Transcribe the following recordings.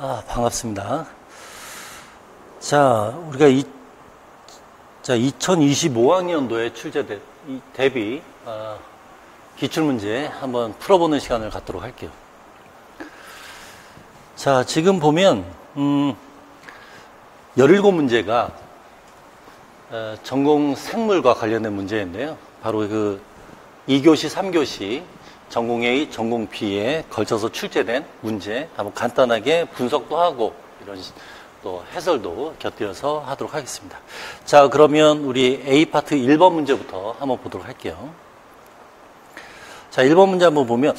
반갑습니다. 자, 우리가 2025학년도에 출제된 이 대비 기출문제 한번 풀어보는 시간을 갖도록 할게요. 자, 지금 보면 17문제가 전공 생물과 관련된 문제인데요. 바로 그 2교시, 3교시 전공 A, 전공 B에 걸쳐서 출제된 문제 한번 간단하게 분석도 하고 이런 또 해설도 곁들여서 하도록 하겠습니다. 자, 그러면 우리 A 파트 1번 문제부터 한번 보도록 할게요. 자, 1번 문제 한번 보면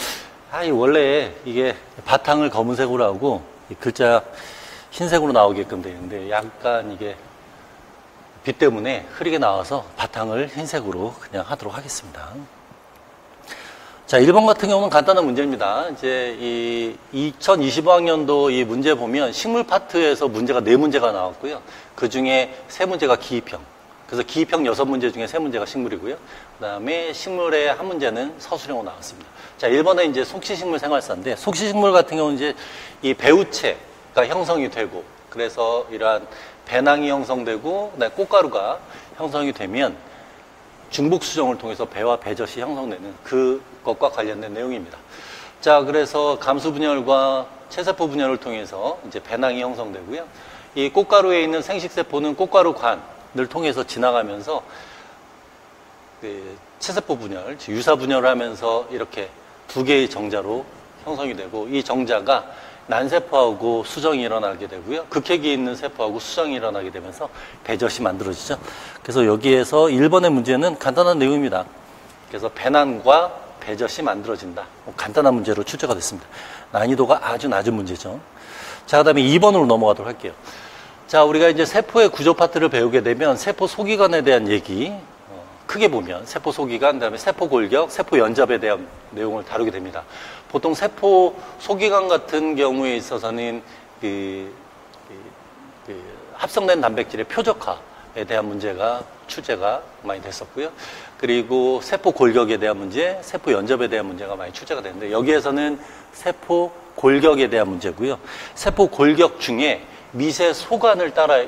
원래 이게 바탕을 검은색으로 하고 글자 흰색으로 나오게끔 되어 있는데 약간 이게 빛 때문에 흐리게 나와서 바탕을 흰색으로 그냥 하도록 하겠습니다. 자, 1번 같은 경우는 간단한 문제입니다. 이제 이 2025학년도 이 문제 보면 식물 파트에서 문제가 4문제가 나왔고요. 그 중에 3문제가 기입형. 그래서 기입형 6문제 중에 3문제가 식물이고요. 그 다음에 식물의 1문제는 서술형으로 나왔습니다. 자, 1번에 이제 속시식물 생활사인데, 속시식물 같은 경우는 이제 이 배우체가 형성이 되고, 그래서 이러한 배낭이 형성되고, 그다음에 꽃가루가 형성이 되면 중복 수정을 통해서 배와 배젖이 형성되는 그것과 관련된 내용입니다. 자, 그래서 감수 분열과 체세포 분열을 통해서 이제 배낭이 형성되고요. 이 꽃가루에 있는 생식세포는 꽃가루관을 통해서 지나가면서 그 체세포 분열, 유사 분열을 하면서 이렇게 두 개의 정자로 형성이 되고, 이 정자가 난세포하고 수정이 일어나게 되고요. 극핵이 있는 세포하고 수정이 일어나게 되면서 배젖이 만들어지죠. 그래서 여기에서 1번의 문제는 간단한 내용입니다. 그래서 배낭과 배젖이 만들어진다. 간단한 문제로 출제가 됐습니다. 난이도가 아주 낮은 문제죠. 자, 그 다음에 2번으로 넘어가도록 할게요. 자, 우리가 이제 세포의 구조 파트를 배우게 되면 세포 소기관에 대한 얘기, 크게 보면 세포 소기관, 그다음에 세포 골격, 세포 연잡에 대한 내용을 다루게 됩니다. 보통 세포 소기관 같은 경우에 있어서는 합성된 단백질의 표적화에 대한 문제가 출제가 많이 됐었고요. 그리고 세포 골격에 대한 문제, 세포 연잡에 대한 문제가 많이 출제가 되는데, 여기에서는 세포 골격에 대한 문제고요. 세포 골격 중에 미세 소관을 따라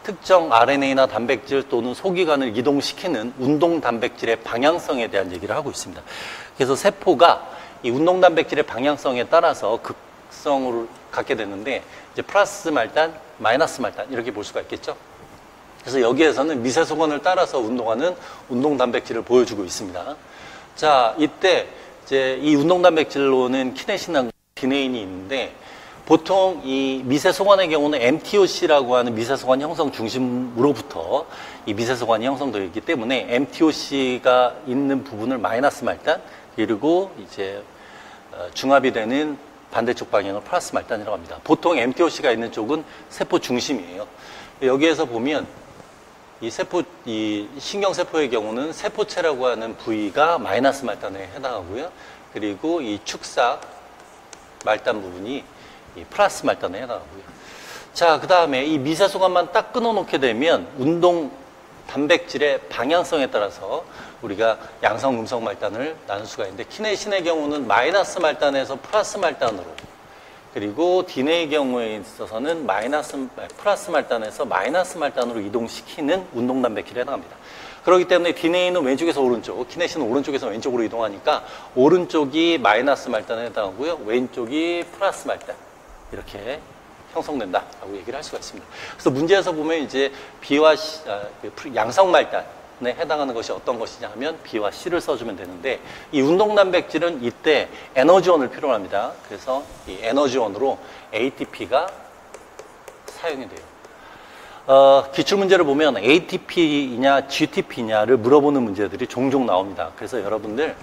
특정 RNA나 단백질 또는 소기관을 이동시키는 운동 단백질의 방향성에 대한 얘기를 하고 있습니다. 그래서 세포가 이 운동 단백질의 방향성에 따라서 극성을 갖게 되는데, 이제 플러스 말단, 마이너스 말단 이렇게 볼 수가 있겠죠. 그래서 여기에서는 미세 소관을 따라서 운동하는 운동 단백질을 보여주고 있습니다. 자, 이때 이제 이 운동 단백질로는 키네신하고 디네인이 있는데, 보통 이 미세소관의 경우는 MTOC라고 하는 미세소관 형성 중심으로부터 이 미세소관이 형성되어 있기 때문에 MTOC가 있는 부분을 마이너스 말단, 그리고 이제 중합이 되는 반대쪽 방향을 플러스 말단이라고 합니다. 보통 MTOC가 있는 쪽은 세포 중심이에요. 여기에서 보면 이 신경세포의 경우는 세포체라고 하는 부위가 마이너스 말단에 해당하고요. 그리고 이 축삭 말단 부분이 이 플러스 말단에 해당하고요. 자, 그 다음에 이 미세소관만 딱 끊어놓게 되면 운동 단백질의 방향성에 따라서 우리가 양성, 음성 말단을 나눌 수가 있는데, 키네신의 경우는 마이너스 말단에서 플러스 말단으로, 그리고 디네의 경우에 있어서는 플러스 말단에서 마이너스 말단으로 이동시키는 운동 단백질에 해당합니다. 그렇기 때문에 디네이는 왼쪽에서 오른쪽, 키네신은 오른쪽에서 왼쪽으로 이동하니까 오른쪽이 마이너스 말단에 해당하고요, 왼쪽이 플러스 말단, 이렇게 형성된다라고 얘기를 할 수가 있습니다. 그래서 문제에서 보면 이제 B와 C, 양성 말단에 해당하는 것이 어떤 것이냐 하면 B와 C를 써주면 되는데, 이 운동 단백질은 이때 에너지원을 필요로 합니다. 그래서 이 에너지원으로 ATP가 사용이 돼요. 기출문제를 보면 ATP이냐 GTP냐를 물어보는 문제들이 종종 나옵니다. 그래서 여러분들,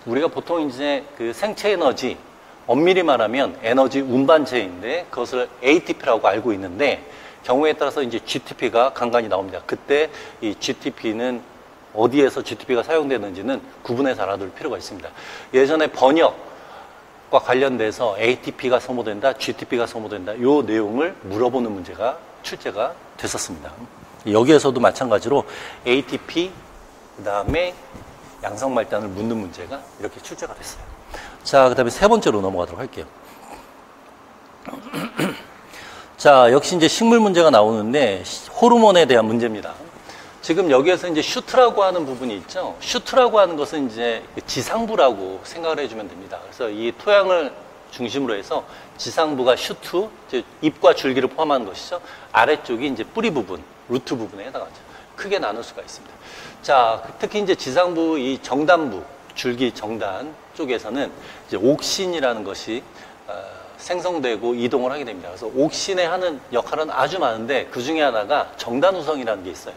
우리가 보통 이제 그 생체 에너지, 엄밀히 말하면 에너지 운반체인데 그것을 ATP라고 알고 있는데, 경우에 따라서 이제 GTP가 간간히 나옵니다. 그때 이 GTP는 어디에서 GTP가 사용되는지는 구분해서 알아둘 필요가 있습니다. 예전에 번역과 관련돼서 ATP가 소모된다, GTP가 소모된다, 이 내용을 물어보는 문제가 출제가 됐었습니다. 여기에서도 마찬가지로 ATP, 그 다음에 양성말단을 묻는 문제가 이렇게 출제가 됐어요. 자, 그 다음에 세 번째로 넘어가도록 할게요. 자, 역시 이제 식물 문제가 나오는데 호르몬에 대한 문제입니다. 지금 여기에서 이제 슈트라고 하는 부분이 있죠. 슈트라고 하는 것은 이제 지상부라고 생각을 해주면 됩니다. 그래서 이 토양을 중심으로 해서 지상부가 슈트, 잎과 줄기를 포함하는 것이죠. 아래쪽이 이제 뿌리 부분, 루트 부분에 해당하죠. 크게 나눌 수가 있습니다. 자, 특히 이제 지상부 이 정단부, 줄기 정단 쪽에서는 이제 옥신이라는 것이 생성되고 이동을 하게 됩니다. 그래서 옥신에 하는 역할은 아주 많은데 그 중에 하나가 정단우성이라는 게 있어요.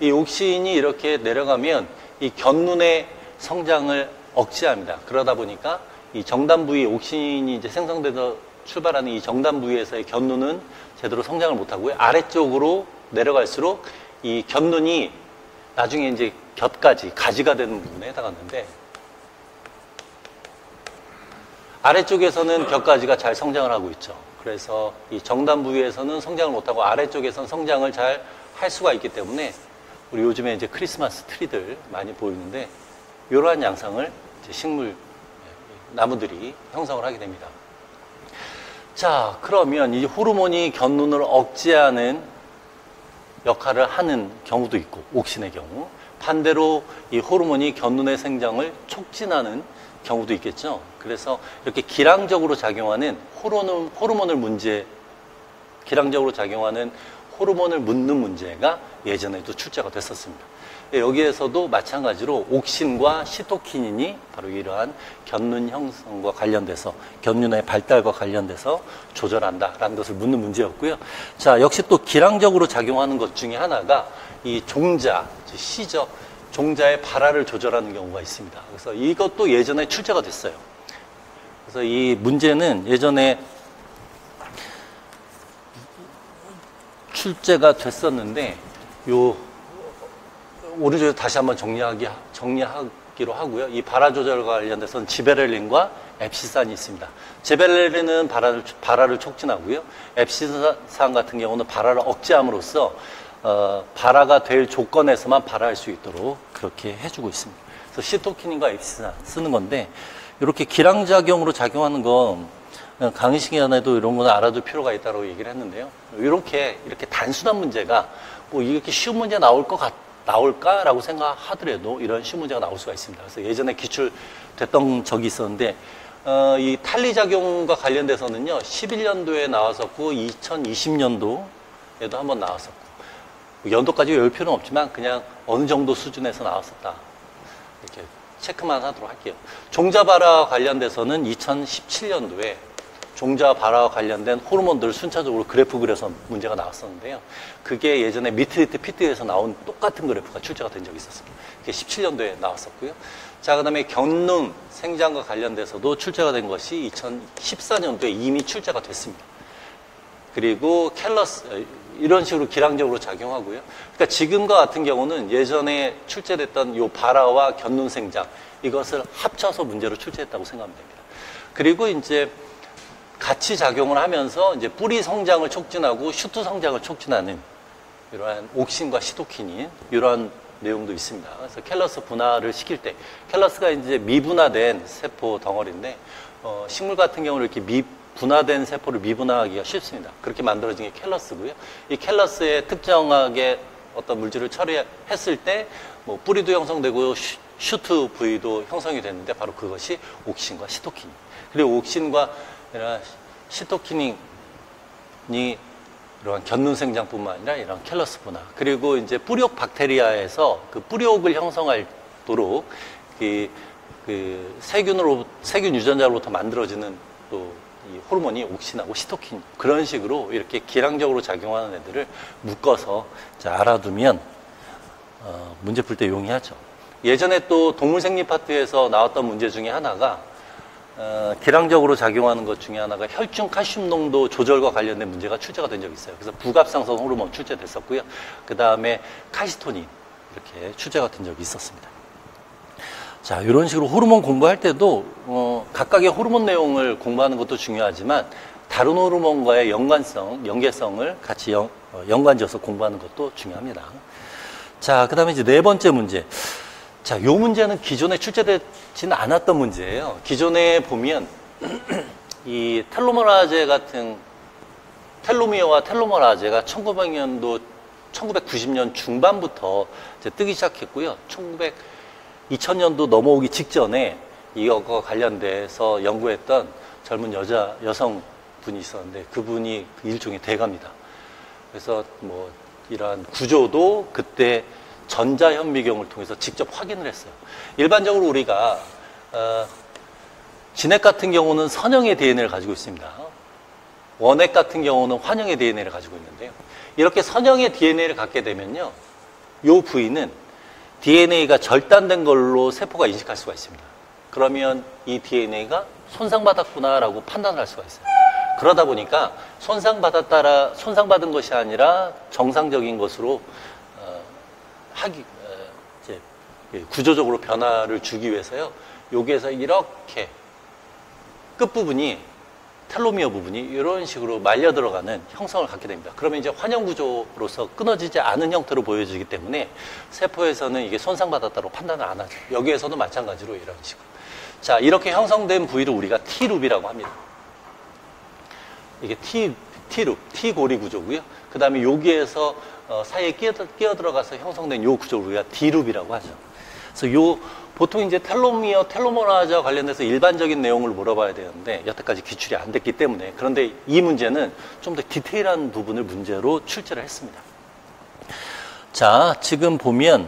이 옥신이 이렇게 내려가면 이 견눈의 성장을 억제합니다. 그러다 보니까 이 정단 부위 옥신이 이제 생성돼서 출발하는 이 정단 부위에서의 견눈은 제대로 성장을 못하고요. 아래쪽으로 내려갈수록 이 견눈이 나중에 이제 곁까지 가지가 되는 부분에 해당하는데 아래쪽에서는 곁가지가 잘 성장을 하고 있죠. 그래서 이 정단 부위에서는 성장을 못하고 아래쪽에서는 성장을 잘 할 수가 있기 때문에 우리 요즘에 이제 크리스마스 트리들 많이 보이는데 이러한 양상을 이제 식물 나무들이 형성을 하게 됩니다. 자, 그러면 이 호르몬이 견눈을 억제하는 역할을 하는 경우도 있고 옥신의 경우 반대로 이 호르몬이 견눈의 생장을 촉진하는 경우도 있겠죠. 그래서 이렇게 기량적으로 작용하는 기량적으로 작용하는 호르몬을 묻는 문제가 예전에도 출제가 됐었습니다. 여기에서도 마찬가지로 옥신과 시토키닌이 바로 이러한 견눈 형성과 관련돼서 견눈의 발달과 관련돼서 조절한다라는 것을 묻는 문제였고요. 자, 역시 또 기량적으로 작용하는 것 중에 하나가 이 종자, 시저, 종자의 발화를 조절하는 경우가 있습니다. 그래서 이것도 예전에 출제가 됐어요. 그래서 이 문제는 예전에 출제가 됐었는데 오른쪽에 다시 한번 정리하기로 하고요. 이 발화 조절과 관련돼서는 지베렐린과 앱시산이 있습니다. 지베렐린은 발화를 촉진하고요. 앱시산 같은 경우는 발화를 억제함으로써 발화가 될 조건에서만 발화할 수 있도록 그렇게 해주고 있습니다. 그래서 시토키닌과 앱시산 쓰는 건데 이렇게 기량작용으로 작용하는 건 강의 시간에도 이런 거는 알아둘 필요가 있다고 얘기를 했는데요. 이렇게 단순한 문제가 뭐 이렇게 쉬운 문제 나올까라고 생각하더라도 이런 쉬운 문제가 나올 수가 있습니다. 그래서 예전에 기출됐던 적이 있었는데 이 탄리작용과 관련돼서는요 11년도에 나왔었고 2020년도에도 한번 나왔었고 연도까지 외울 필요는 없지만 그냥 어느 정도 수준에서 나왔었다 이렇게 체크만 하도록 할게요. 종자 발화와 관련돼서는 2017년도에 종자 발화와 관련된 호르몬들 순차적으로 그래프 그려서 문제가 나왔었는데요. 그게 예전에 미트리트 피트에서 나온 똑같은 그래프가 출제가 된 적이 있었습니다. 그게 17년도에 나왔었고요. 자, 그 다음에 견눈 생장과 관련돼서도 출제가 된 것이 2014년도에 이미 출제가 됐습니다. 그리고 캘러스, 이런 식으로 기량적으로 작용하고요. 그러니까 지금과 같은 경우는 예전에 출제됐던 요 발화와 견눈 생장, 이것을 합쳐서 문제로 출제했다고 생각하면 됩니다. 그리고 이제 같이 작용을 하면서 이제 뿌리 성장을 촉진하고 슈트 성장을 촉진하는 이러한 옥신과 시토키닌 이러한 내용도 있습니다. 그래서 캘러스 분화를 시킬 때 캘러스가 이제 미분화된 세포 덩어리인데 식물 같은 경우는 이렇게 분화된 세포를 미분화하기가 쉽습니다. 그렇게 만들어진 게 캘러스고요. 이 캘러스에 특정하게 어떤 물질을 처리했을 때 뭐 뿌리도 형성되고 슈트 부위도 형성이 됐는데 바로 그것이 옥신과 시토키닌. 그리고 옥신과 시토키닌이 이러한 견눈 생장뿐만 아니라 이런 캘러스 분화 그리고 이제 뿌리옥 박테리아에서 그 뿌리옥을 형성하도록 그 세균 유전자로부터 만들어지는 또 이 호르몬이 옥신하고 시토킨 그런 식으로 이렇게 기량적으로 작용하는 애들을 묶어서 알아두면 문제 풀 때 용이하죠. 예전에 또 동물생리 파트에서 나왔던 문제 중에 하나가 기량적으로 작용하는 것 중에 하나가 혈중 칼슘 농도 조절과 관련된 문제가 출제가 된 적이 있어요. 그래서 부갑상선 호르몬 출제됐었고요. 그 다음에 칼시토닌 이렇게 출제가 된 적이 있었습니다. 자, 이런 식으로 호르몬 공부할 때도 각각의 호르몬 내용을 공부하는 것도 중요하지만 다른 호르몬과의 연계성을 같이 연관지어서 공부하는 것도 중요합니다. 자, 그 다음에 이제 네 번째 문제. 자, 요 문제는 기존에 출제되지는 않았던 문제예요. 기존에 보면 이 텔로메라제 같은 텔로미어와 텔로머라제가 1990년 중반부터 이제 뜨기 시작했고요. 2000년도 넘어오기 직전에 이것과 관련돼서 연구했던 젊은 여성분이 있었는데 그분이 일종의 대가입니다. 그래서 뭐 이러한 구조도 그때 전자현미경을 통해서 직접 확인을 했어요. 일반적으로 우리가 진핵 같은 경우는 선형의 DNA를 가지고 있습니다. 원핵 같은 경우는 환형의 DNA를 가지고 있는데요. 이렇게 선형의 DNA를 갖게 되면요, 이 부위는 DNA가 절단된 걸로 세포가 인식할 수가 있습니다. 그러면 이 DNA가 손상받았구나라고 판단을 할 수가 있어요. 그러다 보니까 손상받은 것이 아니라 정상적인 것으로 이제 구조적으로 변화를 주기 위해서요, 여기에서 이렇게 끝부분이 텔로미어 부분이 이런 식으로 말려 들어가는 형성을 갖게 됩니다. 그러면 이제 환형 구조로서 끊어지지 않은 형태로 보여지기 때문에 세포에서는 이게 손상받았다고 판단을 안 하죠. 여기에서도 마찬가지로 이런 식으로. 자, 이렇게 형성된 부위를 우리가 T룹이라고 합니다. 이게 T룹, T고리 구조고요. 그 다음에 여기에서 사이에 끼어 들어가서 형성된 요 구조를 우리가 D룹이라고 하죠. 그래서 보통 이제 텔로머라제와 관련돼서 일반적인 내용을 물어봐야 되는데 여태까지 기출이 안 됐기 때문에, 그런데 이 문제는 좀 더 디테일한 부분을 문제로 출제를 했습니다. 자, 지금 보면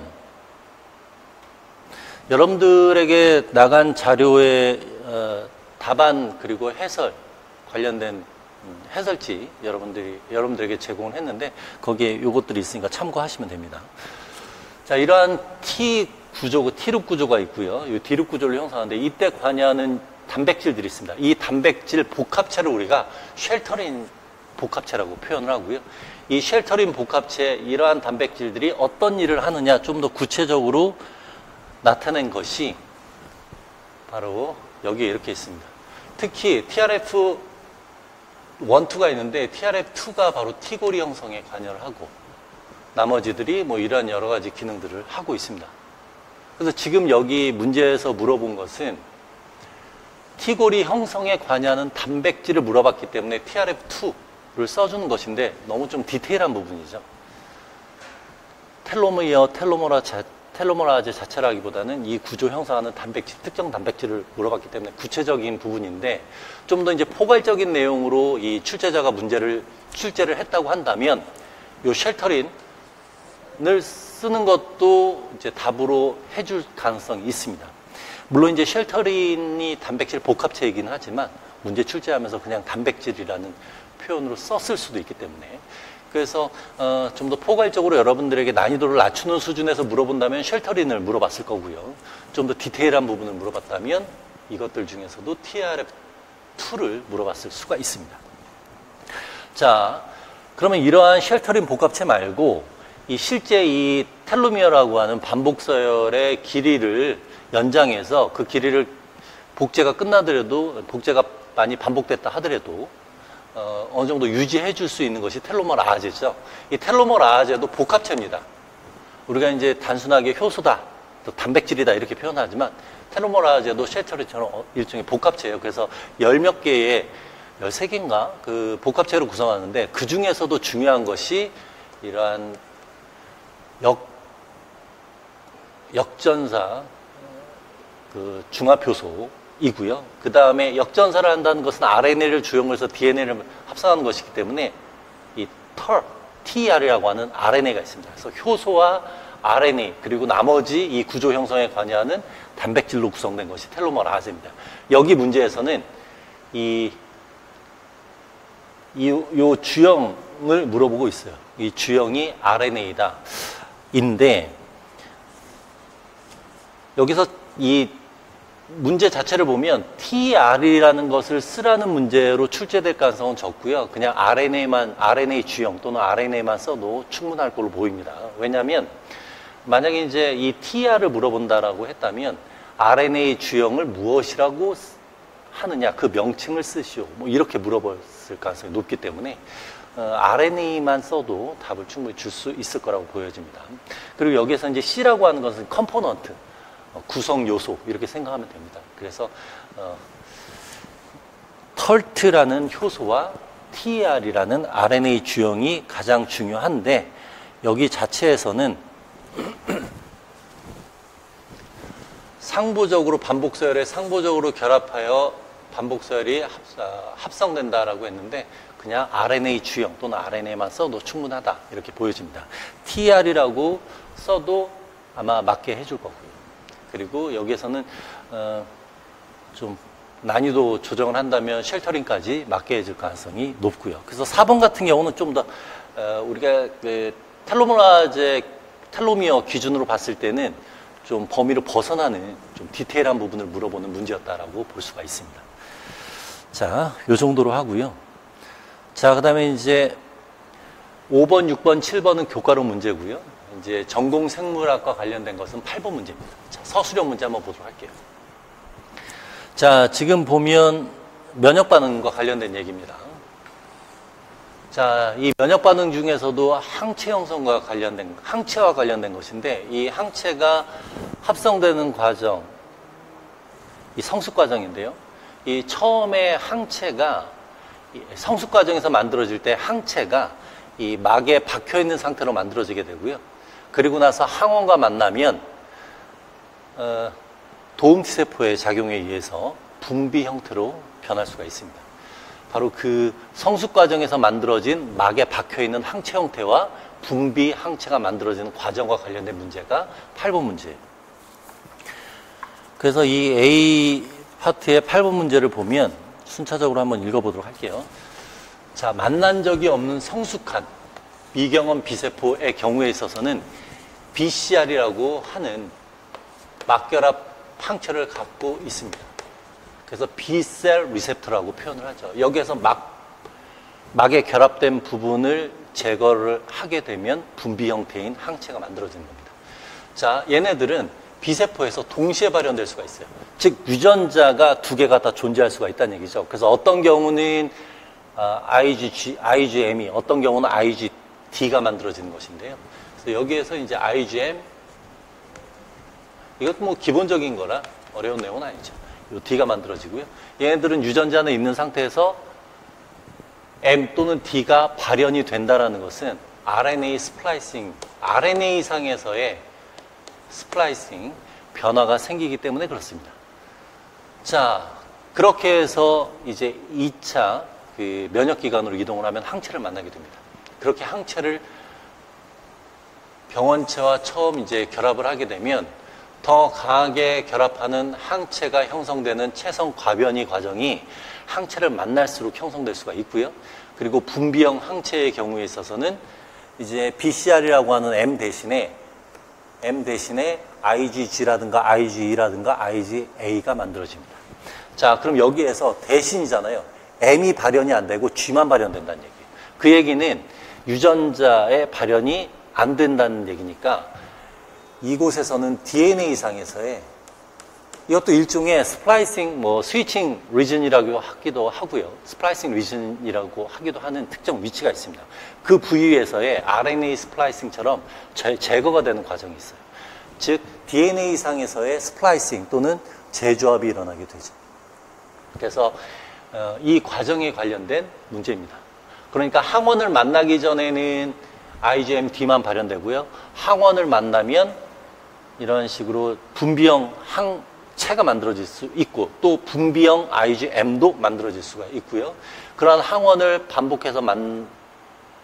여러분들에게 나간 자료의 답안 그리고 해설 관련된 해설지 여러분들에게 제공을 했는데 거기에 요것들이 있으니까 참고하시면 됩니다. 자, 이러한 T룹 구조가 있고요. 이 D룹 구조를 형성하는데 이때 관여하는 단백질들이 있습니다. 이 단백질 복합체를 우리가 쉘터린 복합체라고 표현을 하고요. 이 쉘터린 복합체, 이러한 단백질들이 어떤 일을 하느냐 좀 더 구체적으로 나타낸 것이 바로 여기에 이렇게 있습니다. 특히 TRF1, 2가 있는데 TRF2가 바로 T고리 형성에 관여를 하고 나머지들이 뭐 이러한 여러 가지 기능들을 하고 있습니다. 그래서 지금 여기 문제에서 물어본 것은 T고리 형성에 관여하는 단백질을 물어봤기 때문에 TRF2를 써주는 것인데 너무 좀 디테일한 부분이죠. 텔로머라제 자체라기보다는 이 구조 형성하는 단백질, 특정 단백질을 물어봤기 때문에 구체적인 부분인데 좀 더 이제 포괄적인 내용으로 이 출제자가 출제를 했다고 한다면 이 쉘터린을 쓰는 것도 이제 답으로 해줄 가능성이 있습니다. 물론 이제 쉘터린이 단백질 복합체이긴 하지만 문제 출제하면서 그냥 단백질이라는 표현으로 썼을 수도 있기 때문에, 그래서 좀 더 포괄적으로 여러분들에게 난이도를 낮추는 수준에서 물어본다면 쉘터린을 물어봤을 거고요. 좀 더 디테일한 부분을 물어봤다면 이것들 중에서도 TRF2를 물어봤을 수가 있습니다. 자, 그러면 이러한 쉘터린 복합체 말고 실제 이 텔로미어라고 하는 반복 서열의 길이를 연장해서 그 길이를 복제가 끝나더라도, 복제가 많이 반복됐다 하더라도 어느 정도 유지해 줄 수 있는 것이 텔로머라제죠. 이 텔로머라제도 복합체입니다. 우리가 이제 단순하게 효소다, 또 단백질이다 이렇게 표현하지만 텔로머라제도 쉘터린처럼 일종의 복합체예요. 그래서 10몇 개의 13개인가 그 복합체로 구성하는데 그 중에서도 중요한 것이 이러한 역전사 그 중합효소이고요. 그 다음에 역전사를 한다는 것은 RNA를 주용을 해서 DNA를 합성하는 것이기 때문에 이 TR이라고 하는 RNA가 있습니다. 그래서 효소와 RNA 그리고 나머지 이 구조 형성에 관여하는 단백질로 구성된 것이 텔로머라제입니다. 여기 문제에서는 이 주형을 물어보고 있어요. 이 주형이 RNA다. 인데 여기서 이 문제 자체를 보면 TR이라는 것을 쓰라는 문제로 출제될 가능성은 적고요. 그냥 RNA 주형 또는 RNA만 써도 충분할 걸로 보입니다. 왜냐하면 만약에 이제 이 TR을 물어본다라고 했다면 RNA 주형을 무엇이라고 하느냐, 그 명칭을 쓰시오, 뭐 이렇게 물어봤을 가능성이 높기 때문에 RNA만 써도 답을 충분히 줄 수 있을 거라고 보여집니다. 그리고 여기에서 이제 C라고 하는 것은 컴포넌트, 구성 요소 이렇게 생각하면 됩니다. 그래서 털트라는 효소와 TER이라는 RNA 주형이 가장 중요한데 여기 자체에서는 상부적으로 반복서열에 상부적으로 결합하여 반복서열이 합성된다라고 했는데 그냥 RNA 주형 또는 RNA만 써도 충분하다 이렇게 보여집니다. TER이라고 써도 아마 맞게 해줄 거고요. 그리고 여기에서는 좀 난이도 조정을 한다면 쉘터링까지 맞게 해줄 가능성이 높고요. 그래서 4번 같은 경우는 좀 더 우리가 텔로미어 기준으로 봤을 때는 좀 범위를 벗어나는 좀 디테일한 부분을 물어보는 문제였다라고 볼 수가 있습니다. 자, 요 정도로 하고요. 자, 그 다음에 이제 5번, 6번, 7번은 교과로 문제고요. 이제 전공 생물학과 관련된 것은 8번 문제입니다. 자, 서술형 문제 한번 보도록 할게요. 자, 지금 보면 면역 반응과 관련된 얘기입니다. 자, 이 면역 반응 중에서도 항체 형성과 관련된, 항체와 관련된 것인데 이 항체가 합성되는 과정, 이 성숙 과정인데요. 이 처음에 항체가 성숙 과정에서 만들어질 때 항체가 이 막에 박혀 있는 상태로 만들어지게 되고요. 그리고 나서 항원과 만나면 도움티 세포의 작용에 의해서 분비 형태로 변할 수가 있습니다. 바로 그 성숙 과정에서 만들어진 막에 박혀 있는 항체 형태와 분비 항체가 만들어지는 과정과 관련된 문제가 8번 문제예요. 그래서 이 A 파트의 8번 문제를 보면 순차적으로 한번 읽어보도록 할게요. 자, 만난 적이 없는 성숙한 미경험 비세포의 경우에 있어서는 BCR이라고 하는 막결합 항체를 갖고 있습니다. 그래서 B셀 리셉터라고 표현을 하죠. 여기에서 막에 결합된 부분을 제거를 하게 되면 분비 형태인 항체가 만들어지는 겁니다. 자, 얘네들은 B세포에서 동시에 발현될 수가 있어요. 즉 유전자가 두 개가 다 존재할 수가 있다는 얘기죠. 그래서 어떤 경우는 IgM이 어떤 경우는 IgD가 만들어지는 것인데요. 그래서 여기에서 이제 IgM 이것도 뭐 기본적인 거라 어려운 내용은 아니죠. 요 D가 만들어지고요. 얘네들은 유전자는 있는 상태에서 M 또는 D가 발현이 된다라는 것은 RNA 스플라이싱, RNA상에서의 스플라이싱 변화가 생기기 때문에 그렇습니다. 자, 그렇게 해서 이제 2차 그 면역기관으로 이동을 하면 항체를 만나게 됩니다. 그렇게 항체를 병원체와 처음 이제 결합을 하게 되면 더 강하게 결합하는 항체가 형성되는 체성 과변이 과정이 항체를 만날수록 형성될 수가 있고요. 그리고 분비형 항체의 경우에 있어서는 이제 BCR이라고 하는 M 대신에 IgG라든가 IgE라든가 IgA가 만들어집니다. 자, 그럼 여기에서 대신이잖아요. M이 발현이 안 되고 G만 발현된다는 얘기예요. 그 얘기는 유전자의 발현이 안 된다는 얘기니까 이곳에서는 DNA상에서의 이것도 일종의 스플라이싱, 스위칭 리전이라고 하기도 하고요. 스플라이싱 리전이라고 하기도 하는 특정 위치가 있습니다. 그 부위에서의 RNA 스플라이싱처럼 제거가 되는 과정이 있어요. 즉, DNA상에서의 스플라이싱 또는 재조합이 일어나게 되죠. 그래서 이 과정에 관련된 문제입니다. 그러니까 항원을 만나기 전에는 IgM-D만 발현되고요. 항원을 만나면 이런 식으로 분비형 항체가 만들어질 수 있고 또 분비형 IgM도 만들어질 수가 있고요. 그러한 항원을 반복해서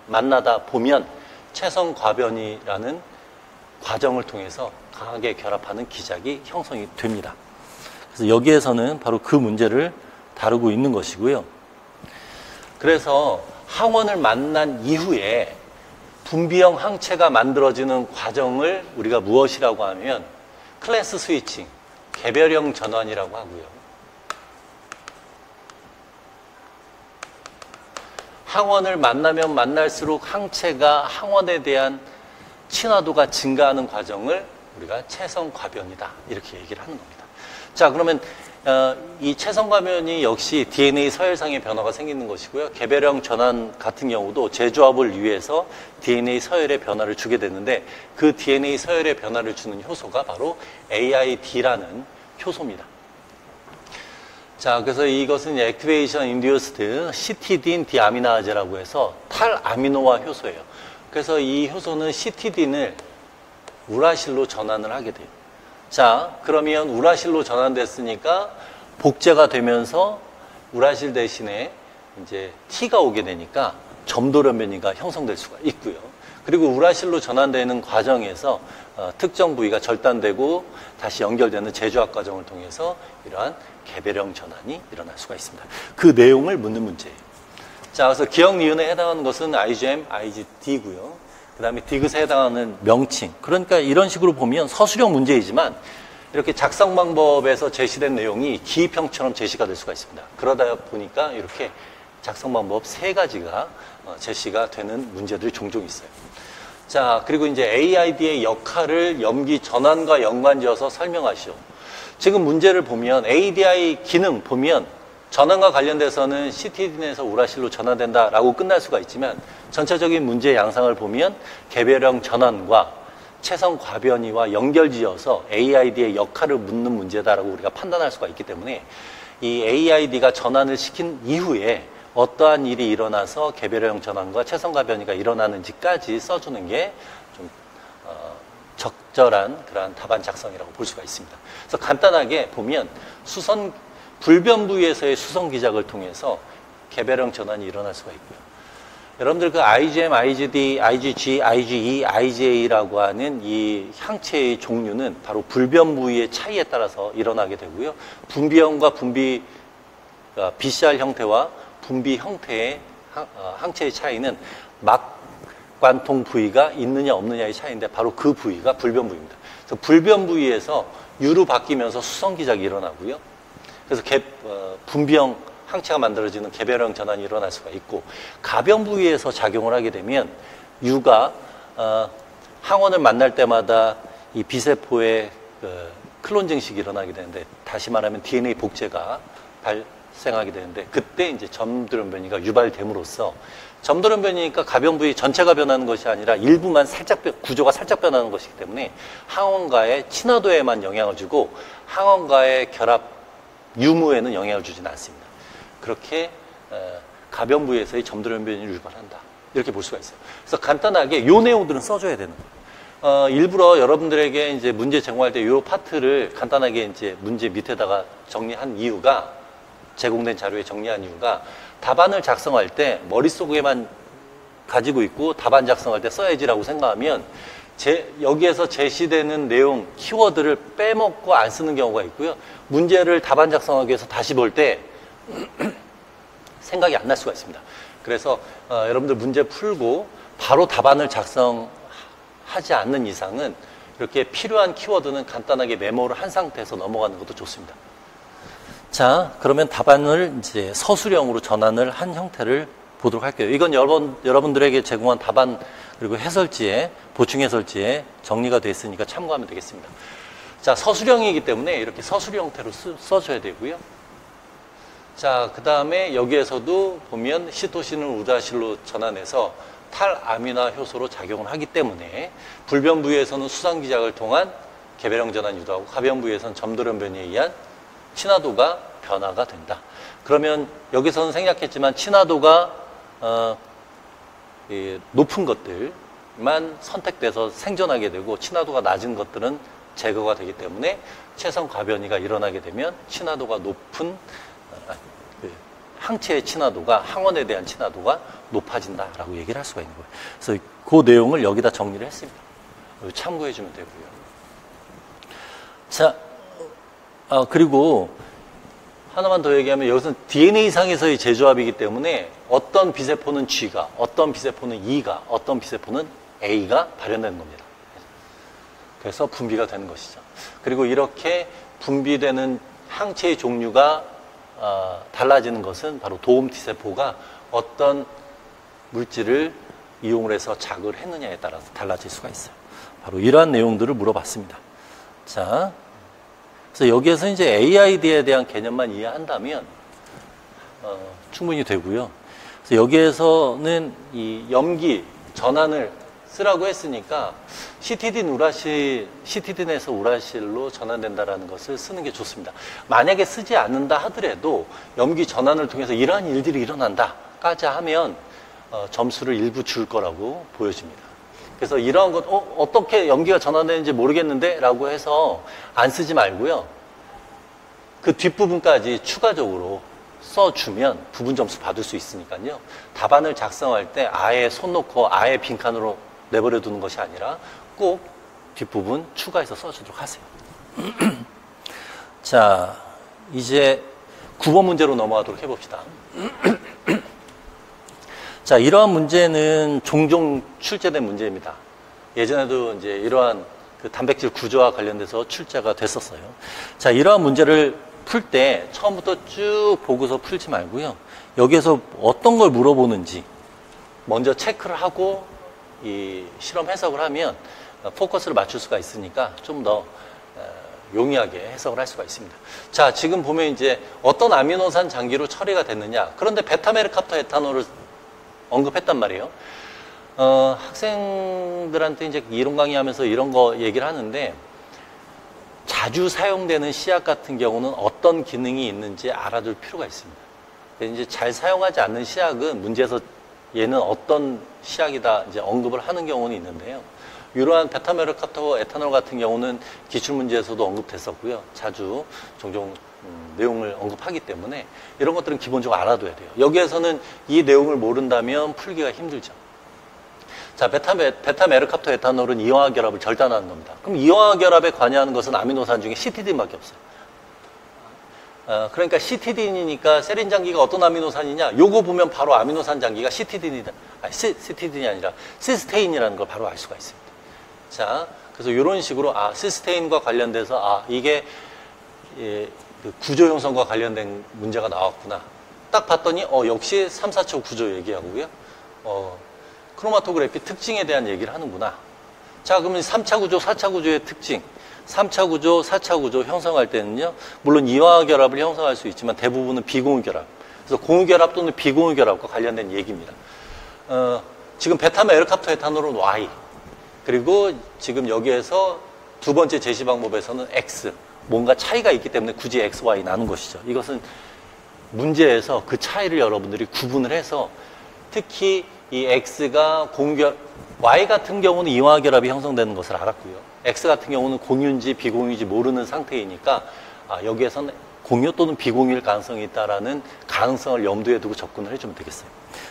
만나다 보면 체성과변이라는 과정을 통해서 강하게 결합하는 기작이 형성이 됩니다. 그래서 여기에서는 바로 그 문제를 다루고 있는 것이고요. 그래서 항원을 만난 이후에 분비형 항체가 만들어지는 과정을 우리가 무엇이라고 하면 클래스 스위칭, 개별형 전환이라고 하고요. 항원을 만나면 만날수록 항체가 항원에 대한 친화도가 증가하는 과정을 우리가 체성과변이다 이렇게 얘기를 하는 겁니다. 자, 그러면 이 체성과변이 역시 DNA 서열상의 변화가 생기는 것이고요. 개별형 전환 같은 경우도 재조합을 위해서 DNA 서열의 변화를 주게 되는데 그 DNA 서열의 변화를 주는 효소가 바로 AID라는 효소입니다. 자, 그래서 이것은 Activation Induced Citidine Deaminase라고 해서 탈아미노화 효소예요. 그래서 이 효소는 시티딘을 우라실로 전환을 하게 돼요. 자, 그러면 우라실로 전환됐으니까 복제가 되면서 우라실 대신에 이제 T가 오게 되니까 점도련변이가 형성될 수가 있고요. 그리고 우라실로 전환되는 과정에서 특정 부위가 절단되고 다시 연결되는 재조합 과정을 통해서 이러한 개배령 전환이 일어날 수가 있습니다. 그 내용을 묻는 문제예요. 자, 그래서 기억 니은에 해당하는 것은 IgM, IgD고요. 그 다음에 디귿에 해당하는 명칭. 그러니까 이런 식으로 보면 서술형 문제이지만 이렇게 작성 방법에서 제시된 내용이 기입형처럼 제시가 될 수가 있습니다. 그러다 보니까 이렇게 작성 방법 3가지가 제시가 되는 문제들이 종종 있어요. 자, 그리고 이제 AID의 역할을 염기 전환과 연관지어서 설명하시오. 지금 문제를 보면 ADI 기능 보면 전환과 관련돼서는 시티딘에서 우라실로 전환된다라고 끝날 수가 있지만 전체적인 문제 양상을 보면 개배령 전환과 체성 과변이와 연결지어서 AID의 역할을 묻는 문제다라고 우리가 판단할 수가 있기 때문에 이 AID가 전환을 시킨 이후에 어떠한 일이 일어나서 개배령 전환과 체성 과변이가 일어나는지까지 써주는 게 좀 적절한 그러한 답안 작성이라고 볼 수가 있습니다. 그래서 간단하게 보면 불변 부위에서의 수성 기작을 통해서 개배령 전환이 일어날 수가 있고요. 여러분들 그 IgM, IgD, IgG, IgE, IgA라고 하는 이 항체의 종류는 바로 불변 부위의 차이에 따라서 일어나게 되고요. 분비형과 BCR 형태와 분비 형태의 항체의 차이는 막관통 부위가 있느냐 없느냐의 차이인데 바로 그 부위가 불변 부위입니다. 그래서 불변 부위에서 유로 바뀌면서 수성 기작이 일어나고요. 그래서 분비형 항체가 만들어지는 개배령 전환이 일어날 수가 있고 가변 부위에서 작용을 하게 되면 유가 항원을 만날 때마다 이 비세포의 클론 증식이 일어나게 되는데 다시 말하면 DNA 복제가 발생하게 되는데 그때 이제 점돌연변이가 유발됨으로써 점돌연변이니까 가변 부위 전체가 변하는 것이 아니라 일부만 구조가 살짝 변하는 것이기 때문에 항원과의 친화도에만 영향을 주고 항원과의 결합 유무에는 영향을 주지는 않습니다. 그렇게 가변 부위에서의 점돌연변이를 유발한다. 이렇게 볼 수가 있어요. 그래서 간단하게 이 내용들은 써줘야 되는 거예요. 일부러 여러분들에게 이제 문제 제공할 때 이 파트를 간단하게 이제 문제 밑에다가 정리한 이유가 제공된 자료에 정리한 이유가 답안을 작성할 때 머릿속에만 가지고 있고 답안 작성할 때 써야지라고 생각하면 여기에서 제시되는 내용, 키워드를 빼먹고 안 쓰는 경우가 있고요. 문제를 답안 작성하기 위해서 다시 볼 때 생각이 안 날 수가 있습니다. 그래서 여러분들 문제 풀고 바로 답안을 작성하지 않는 이상은 이렇게 필요한 키워드는 간단하게 메모를 한 상태에서 넘어가는 것도 좋습니다. 자, 그러면 답안을 이제 서술형으로 전환을 한 형태를 보도록 할게요. 이건 여러분들에게 제공한 답안 그리고 해설지에 보충 해설지에 정리가 되어 있으니까 참고하면 되겠습니다. 자, 서술형이기 때문에 이렇게 서술 형태로 써줘야 되고요. 자, 그 다음에 여기에서도 보면 시토신을 우라실로 전환해서 탈아미노 효소로 작용을 하기 때문에 불변 부위에서는 수상 기작을 통한 개배령 전환 유도하고 가변 부위에서는 점돌연변에 의한 친화도가 변화가 된다. 그러면 여기서는 생략했지만 친화도가 높은 것들만 선택돼서 생존하게 되고 친화도가 낮은 것들은 제거가 되기 때문에 체성 과변이가 일어나게 되면 친화도가 높은 항체의 친화도가 항원에 대한 친화도가 높아진다라고 얘기를 할 수가 있는 거예요. 그래서 그 내용을 여기다 정리를 했습니다. 참고해 주면 되고요. 자, 그리고 하나만 더 얘기하면 여기서는 DNA상에서의 재조합이기 때문에 어떤 비세포는 G가, 어떤 비세포는 E가, 어떤 비세포는 A가 발현되는 겁니다. 그래서 분비가 되는 것이죠. 그리고 이렇게 분비되는 항체의 종류가 달라지는 것은 바로 도움 T세포가 어떤 물질을 이용을 해서 자극을 했느냐에 따라서 달라질 수가 있어요. 바로 이러한 내용들을 물어봤습니다. 자, 그래서 여기에서 이제 AID에 대한 개념만 이해한다면 충분히 되고요. 그래서 여기에서는 이 염기 전환을 쓰라고 했으니까 시티딘에서 우라실로 전환된다라는 것을 쓰는 게 좋습니다. 만약에 쓰지 않는다 하더라도 염기 전환을 통해서 이러한 일들이 일어난다까지 하면 점수를 일부 줄 거라고 보여집니다. 그래서 이러한 것 어떻게 염기가 전환되는지 모르겠는데 라고 해서 안 쓰지 말고요. 그 뒷부분까지 추가적으로 써주면 부분 점수 받을 수 있으니까요. 답안을 작성할 때 아예 손 놓고 아예 빈칸으로 내버려 두는 것이 아니라 꼭 뒷부분 추가해서 써주도록 하세요. 자, 이제 9번 문제로 넘어가도록 해봅시다. 자, 이러한 문제는 종종 출제된 문제입니다. 예전에도 이제 이러한 그 단백질 구조와 관련돼서 출제가 됐었어요. 자, 이러한 문제를 풀 때 처음부터 쭉 보고서 풀지 말고요. 여기에서 어떤 걸 물어보는지 먼저 체크를 하고 이 실험 해석을 하면 포커스를 맞출 수가 있으니까 좀 더 용이하게 해석을 할 수가 있습니다. 자, 지금 보면 이제 어떤 아미노산 장기로 처리가 됐느냐. 그런데 베타메르캅터 에탄올을 언급했단 말이에요. 학생들한테 이제 이론 강의하면서 이런 거 얘기를 하는데 자주 사용되는 씨앗 같은 경우는 어떤 기능이 있는지 알아둘 필요가 있습니다. 이제 잘 사용하지 않는 씨앗은 문제에서 얘는 어떤 씨앗이다 이제 언급을 하는 경우는 있는데요. 이러한 베타메르캅터 에탄올 같은 경우는 기출 문제에서도 언급됐었고요. 자주 종종 내용을 언급하기 때문에 이런 것들은 기본적으로 알아둬야 돼요. 여기에서는 이 내용을 모른다면 풀기가 힘들죠. 자, 베타메르캅터 에탄올은 이화학 결합을 절단하는 겁니다. 그럼 이화학 결합에 관여하는 것은 아미노산 중에 시티딘밖에 없어요. 그러니까 시티딘이니까 세린 장기가 어떤 아미노산이냐? 요거 보면 바로 아미노산 장기가 시티딘이다. 시티딘이 아니라 시스테인이라는 걸 바로 알 수가 있습니다. 자, 그래서 이런 식으로 시스테인과 관련돼서 이게 그 구조 형성과 관련된 문제가 나왔구나. 딱 봤더니 역시 3, 4차 구조 얘기하고요. 크로마토그래피 특징에 대한 얘기를 하는구나. 자, 그러면 3차 구조, 4차 구조의 특징. 3차 구조, 4차 구조 형성할 때는요. 물론 이화학 결합을 형성할 수 있지만 대부분은 비공유 결합. 그래서 공유 결합 또는 비공유 결합과 관련된 얘기입니다. 지금 베타메르캅터 에탄올은 Y. 그리고 지금 여기에서 두 번째 제시 방법에서는 X. 뭔가 차이가 있기 때문에 굳이 X, Y 나눈 것이죠. 이것은 문제에서 그 차이를 여러분들이 구분을 해서 특히 이 X가 Y 같은 경우는 이화학 결합이 형성되는 것을 알았고요. X 같은 경우는 공유인지 비공유인지 모르는 상태이니까 여기에서는 공유 또는 비공유일 가능성이 있다라는 가능성을 염두에 두고 접근을 해주면 되겠어요.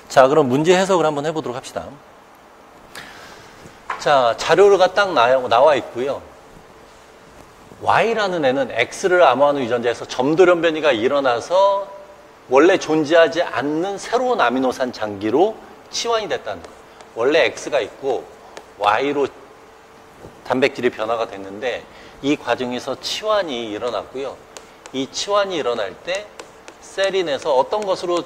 자, 그럼 문제 해석을 한번 해보도록 합시다. 자, 자료가 딱 나와 있고요. Y라는 애는 X를 아모아노 유전자에서 점도련 변이가 일어나서 원래 존재하지 않는 새로운 아미노산 장기로 치환이 됐다는 거예요. 원래 X가 있고 Y로 단백질이 변화가 됐는데 이 과정에서 치환이 일어났고요. 이 치환이 일어날 때 세린에서 어떤 것으로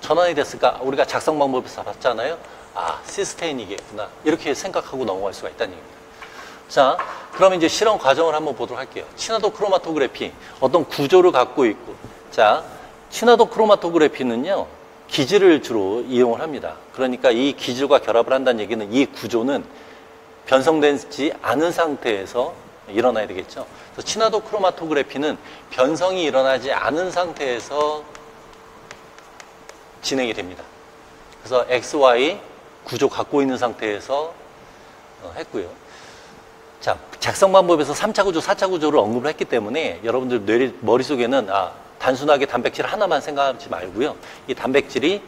전환이 됐을까? 우리가 작성 방법에서 봤잖아요. 시스테인이겠구나. 이렇게 생각하고 넘어갈 수가 있다는 얘기입니다. 자, 그럼 이제 실험 과정을 한번 보도록 할게요. 친화도 크로마토그래피, 어떤 구조를 갖고 있고. 자, 친화도 크로마토그래피는요, 기질을 주로 이용을 합니다. 그러니까 이 기질과 결합을 한다는 얘기는 이 구조는 변성되지 않은 상태에서 일어나야 되겠죠. 그래서 친화도 크로마토그래피는 변성이 일어나지 않은 상태에서 진행이 됩니다. 그래서 XY 구조 갖고 있는 상태에서 했고요. 자, 작성 방법에서 3차 구조, 4차 구조를 언급을 했기 때문에 여러분들 머릿속에는 단순하게 단백질 하나만 생각하지 말고요. 이 단백질이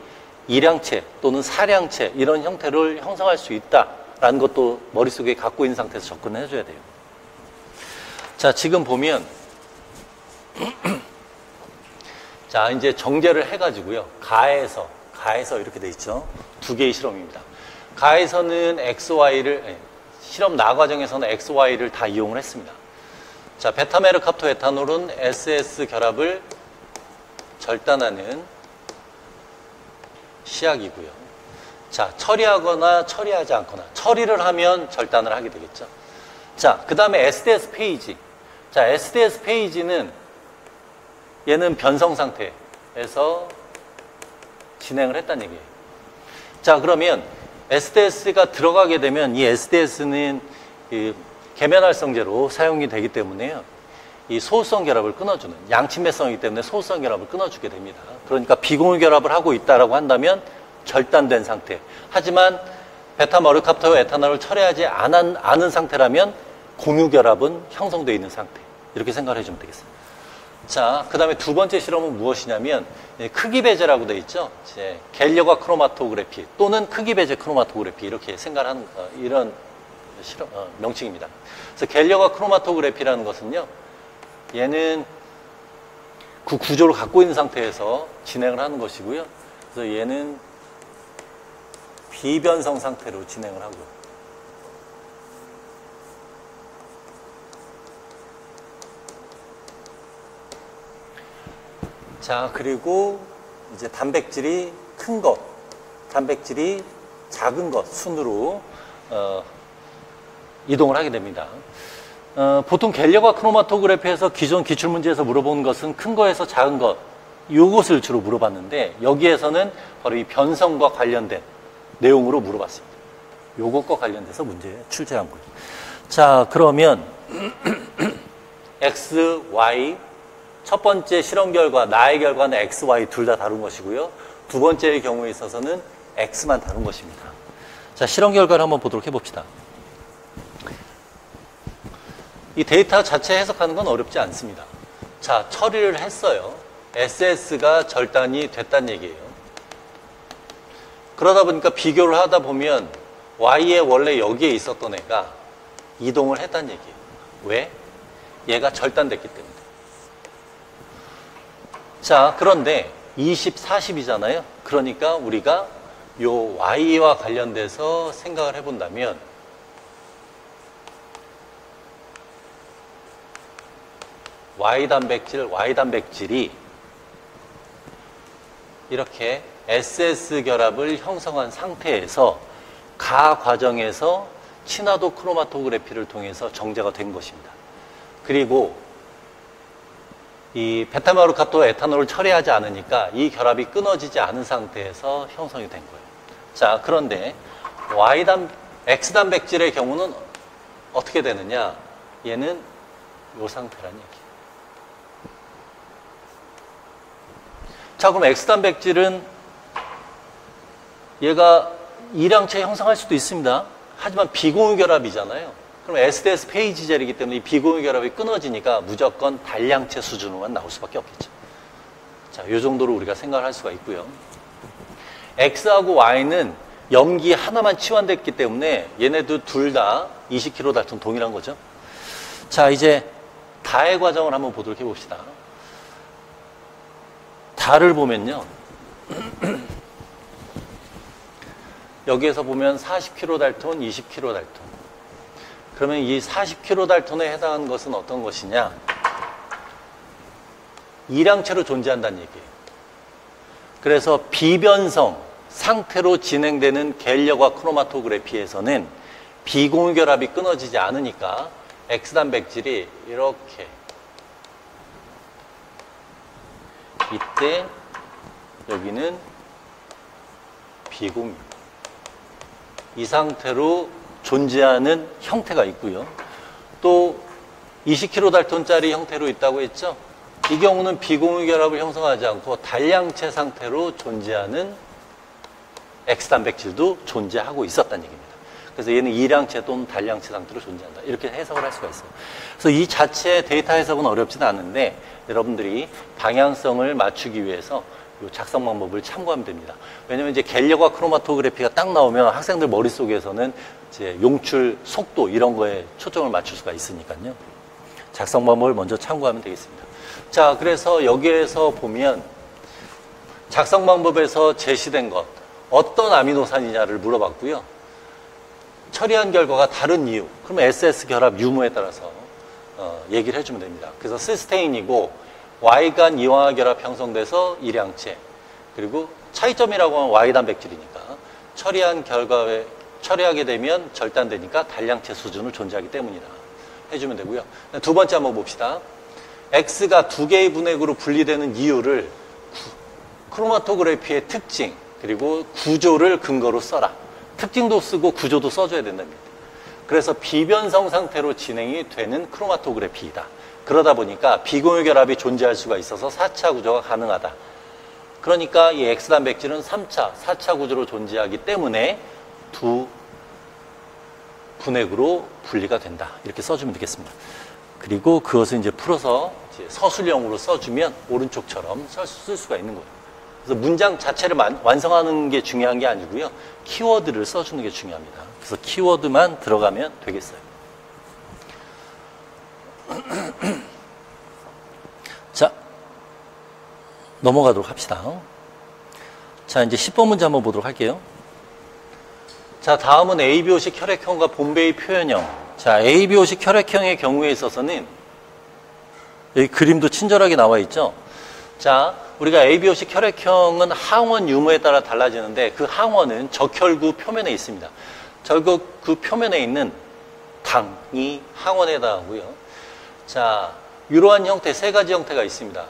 2량체 또는 4량체 이런 형태를 형성할 수 있다라는 것도 머릿속에 갖고 있는 상태에서 접근을 해줘야 돼요. 자, 지금 보면 자, 이제 정제를 해가지고요. 가에서 이렇게 돼 있죠. 두 개의 실험입니다. 가에서는 실험 나 과정에서는 XY를 다 이용을 했습니다. 자, 베타메르캅터 에탄올은 SS 결합을 절단하는 시약이고요. 자, 처리하거나 처리하지 않거나 처리를 하면 절단을 하게 되겠죠. 자, 그 다음에 SDS 페이지. 자, SDS 페이지는 얘는 변성 상태에서 진행을 했다는 얘기예요. 자, 그러면 SDS가 들어가게 되면 이 SDS는 계면활성제로 사용이 되기 때문에요. 이 소수성 결합을 끊어주는 양친매성이기 때문에 소수성 결합을 끊어주게 됩니다. 그러니까 비공유 결합을 하고 있다라고 한다면 절단된 상태. 하지만 베타마르캅터와 에탄올을 철회하지 않은 상태라면 공유 결합은 형성되어 있는 상태. 이렇게 생각을 해주면 되겠습니다. 자, 그 다음에 두 번째 실험은 무엇이냐면 크기 배제라고 되어 있죠. 이제 갤려과 크로마토그래피 또는 크기 배제 크로마토그래피 이렇게 생각하는 이런 실험 명칭입니다. 그래서 갤려과 크로마토그래피라는 것은요. 얘는 그 구조를 갖고 있는 상태에서 진행을 하는 것이고요. 그래서 얘는 비변성 상태로 진행을 하고 자, 그리고 이제 단백질이 큰 것, 단백질이 작은 것 순으로 이동을 하게 됩니다. 보통 갤려과 크로마토그래피에서 기존 기출문제에서 물어본 것은 큰 거에서 작은 것, 요것을 주로 물어봤는데 여기에서는 바로 이 변성과 관련된 내용으로 물어봤습니다. 요것과 관련돼서 문제 출제한 거예요. 자, 그러면 X, Y 첫 번째 실험 결과, 나의 결과는 X, Y 둘 다 다른 것이고요. 두 번째의 경우에 있어서는 X만 다른 것입니다. 자, 실험 결과를 한번 보도록 해봅시다. 이 데이터 자체 해석하는 건 어렵지 않습니다. 자, 처리를 했어요. SS가 절단이 됐다는 얘기예요. 그러다 보니까 비교를 하다 보면 Y에 원래 여기에 있었던 애가 이동을 했다는 얘기예요. 왜? 얘가 절단됐기 때문에. 자, 그런데 20, 40이잖아요. 그러니까 우리가 요 Y와 관련돼서 생각을 해본다면 Y 단백질이 이렇게 SS 결합을 형성한 상태에서 가 과정에서 친화도 크로마토그래피를 통해서 정제가 된 것입니다. 그리고 이 베타마르캅토와 에탄올을 처리하지 않으니까 이 결합이 끊어지지 않은 상태에서 형성이 된 거예요. 자, 그런데 X 단백질의 경우는 어떻게 되느냐? 얘는 이 상태란 얘기예요. 자, 그럼 X 단백질은 얘가 이량체 형성할 수도 있습니다. 하지만 비공유 결합이잖아요. 그럼 SDS 페이지 젤이기 때문에 이 비공유 결합이 끊어지니까 무조건 단량체 수준으로만 나올 수밖에 없겠죠. 자, 이 정도로 우리가 생각을 할 수가 있고요. X하고 Y는 염기 하나만 치환됐기 때문에 얘네도 둘 다 20kg 달톤 동일한 거죠. 자, 이제 다의 과정을 한번 보도록 해봅시다. 다를 보면요. 여기에서 보면 40kg 달톤, 20kg 달톤. 그러면 이 40kg 달톤에 해당하는 것은 어떤 것이냐? 이량체로 존재한다는 얘기예요. 그래서 비변성 상태로 진행되는 갤려과 크로마토그래피에서는 비공유 결합이 끊어지지 않으니까 X 단백질이 이렇게 이때 여기는 비공유 이 상태로 존재하는 형태가 있고요. 또 20kg 달톤짜리 형태로 있다고 했죠. 이 경우는 비공유 결합을 형성하지 않고 단량체 상태로 존재하는 X 단백질도 존재하고 있었다는 얘기입니다. 그래서 얘는 이량체 또는 단량체 상태로 존재한다. 이렇게 해석을 할 수가 있어요. 그래서 이 자체 데이터 해석은 어렵지는 않은데 여러분들이 방향성을 맞추기 위해서 이 작성 방법을 참고하면 됩니다. 왜냐하면 이제 갤려과 크로마토그래피가 딱 나오면 학생들 머릿속에서는 이제 용출 속도 이런 거에 초점을 맞출 수가 있으니까요. 작성 방법을 먼저 참고하면 되겠습니다. 자, 그래서 여기에서 보면 작성 방법에서 제시된 것 어떤 아미노산이냐를 물어봤고요. 처리한 결과가 다른 이유. 그러면 SS 결합 유무에 따라서 얘기를 해주면 됩니다. 그래서 시스테인이고 Y간 이황화 결합 형성돼서 이량체. 그리고 차이점이라고 하면 Y 단백질이니까 처리한 결과에 처리하게 되면 절단되니까 단량체 수준을 존재하기 때문이다. 해주면 되고요. 두 번째 한번 봅시다. X가 두 개의 분액으로 분리되는 이유를 크로마토그래피의 특징 그리고 구조를 근거로 써라. 특징도 쓰고 구조도 써줘야 된답니다. 그래서 비변성 상태로 진행이 되는 크로마토그래피이다. 그러다 보니까 비공유 결합이 존재할 수가 있어서 4차 구조가 가능하다. 그러니까 이 X단백질은 3차, 4차 구조로 존재하기 때문에 두 분핵으로 분리가 된다. 이렇게 써주면 되겠습니다. 그리고 그것을 이제 풀어서 이제 서술형으로 써주면 오른쪽처럼 쓸 수가 있는 거예요. 그래서 문장 자체를 완성하는 게 중요한 게 아니고요. 키워드를 써주는 게 중요합니다. 그래서 키워드만 들어가면 되겠어요. 자, 넘어가도록 합시다. 자, 이제 10번 문제 한번 보도록 할게요. 자, 다음은 ABO식 혈액형과 봄베이 표현형. 자, ABO식 혈액형의 경우에 있어서는 여기 그림도 친절하게 나와 있죠. 자, 우리가 ABO식 혈액형은 항원 유무에 따라 달라지는데 그 항원은 적혈구 표면에 있습니다. 그 표면에 있는 당이 항원에 해당하고요. 자, 이러한 형태, 세 가지 형태가 있습니다.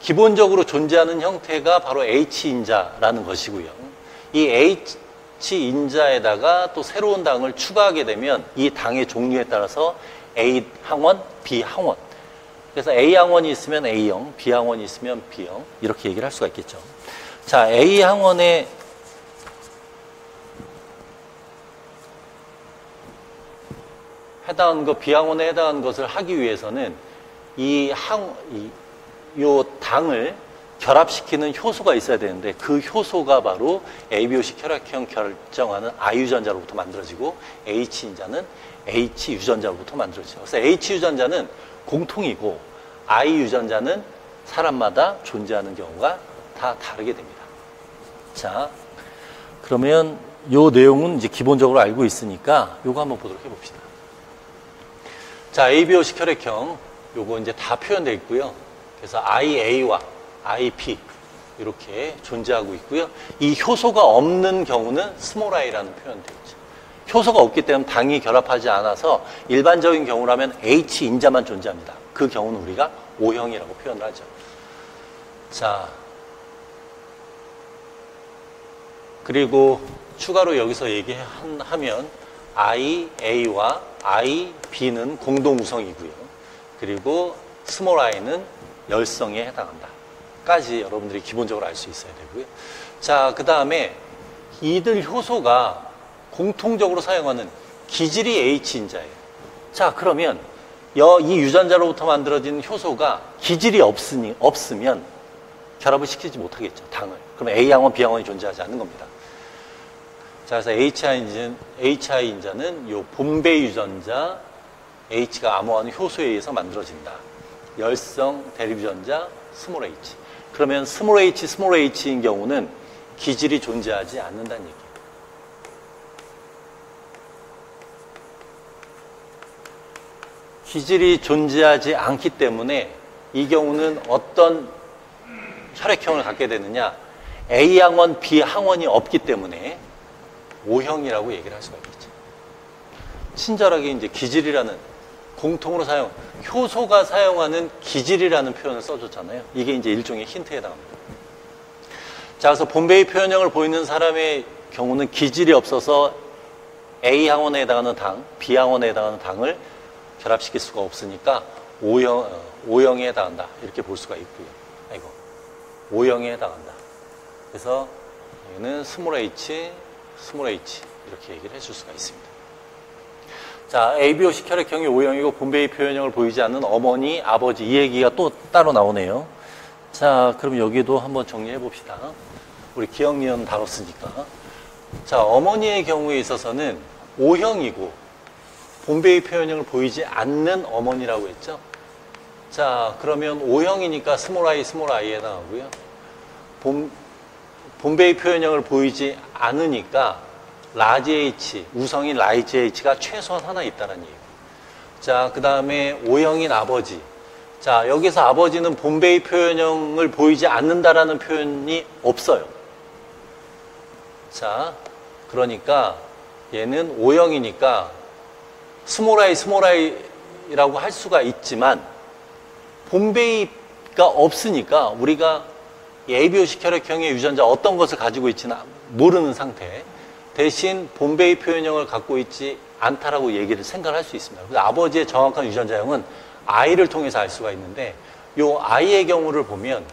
기본적으로 존재하는 형태가 바로 H인자라는 것이고요. 이 H인자에다가 또 새로운 당을 추가하게 되면 이 당의 종류에 따라서 A항원, B항원. 그래서 A항원이 있으면 A형, B항원이 있으면 B형. 이렇게 얘기를 할 수가 있겠죠. 자, A항원에 해당하는 것, B항원에 해당하는 것을 하기 위해서는 요 당을 결합시키는 효소가 있어야 되는데 그 효소가 바로 ABO식 혈액형 결정하는 I유전자로부터 만들어지고 H인자는 H유전자로부터 만들어지죠. 그래서 H유전자는 공통이고 I유전자는 사람마다 존재하는 경우가 다 다르게 됩니다. 자, 그러면 요 내용은 이제 기본적으로 알고 있으니까 요거 한번 보도록 해봅시다. 자, ABO식 혈액형 요거 이제 다 표현되어 있고요. 그래서 IA와 IP 이렇게 존재하고 있고요. 이 효소가 없는 경우는 스몰 i라는 표현이 되어 있죠. 효소가 없기 때문에 당이 결합하지 않아서 일반적인 경우라면 H인자만 존재합니다. 그 경우는 우리가 O형이라고 표현을 하죠. 자, 그리고 추가로 여기서 얘기하면 IA와 IB는 공동 우성이고요. 그리고 스몰 i는 열성에 해당한다. 까지 여러분들이 기본적으로 알 수 있어야 되고요. 자, 그 다음에 이들 효소가 공통적으로 사용하는 기질이 H인자예요. 자, 그러면 이 유전자로부터 만들어진 효소가 기질이 없으면 결합을 시키지 못하겠죠, 당을. 그럼 A항원, B항원이 존재하지 않는 겁니다. 자, 그래서 HI인자는 요 봄베이 유전자 H가 암호하는 효소에 의해서 만들어진다. 열성 대립유전자 스몰 H. 그러면 스몰 H인 경우는 기질이 존재하지 않는다는 얘기예요. 기질이 존재하지 않기 때문에 이 경우는 어떤 혈액형을 갖게 되느냐, A항원, B항원이 없기 때문에 O형이라고 얘기를 할 수가 있겠죠. 친절하게 이제 기질이라는 공통으로 효소가 사용하는 기질이라는 표현을 써줬잖아요. 이게 이제 일종의 힌트에 해당합니다. 자, 그래서 봄베이 표현형을 보이는 사람의 경우는 기질이 없어서 A항원에 해당하는 당, B항원에 해당하는 당을 결합시킬 수가 없으니까 O형에 해당한다. 이렇게 볼 수가 있고요. O형에 해당한다. 그래서 여기는 스몰 H 이렇게 얘기를 해줄 수가 있습니다. 자, ABO식 혈액형이 O형이고 봄베이 표현형을 보이지 않는 어머니, 아버지 이 얘기가 또 따로 나오네요. 자, 그럼 여기도 한번 정리해 봅시다. 우리 기억니은 다뤘으니까. 자, 어머니의 경우에 있어서는 O형이고 봄베이 표현형을 보이지 않는 어머니라고 했죠. 자, 그러면 O형이니까 스몰 i에 해당하고요. 봄베이 표현형을 보이지 않으니까 라지 H, 우성인 라이지 H가 최소한 하나 있다는 얘기예요. 자, 그 다음에 O형인 아버지. 자, 여기서 아버지는 봄베이 표현형을 보이지 않는다라는 표현이 없어요. 자, 그러니까 얘는 O형이니까 스몰 i라고 할 수가 있지만 봄베이가 없으니까 우리가 ABO식 혈액형의 유전자 어떤 것을 가지고 있지는 모르는 상태. 대신 봄베이 표현형을 갖고 있지 않다라고 생각할 수 있습니다. 그래서 아버지의 정확한 유전자형은 I를 통해서 알 수가 있는데, 요 I의 경우를 보면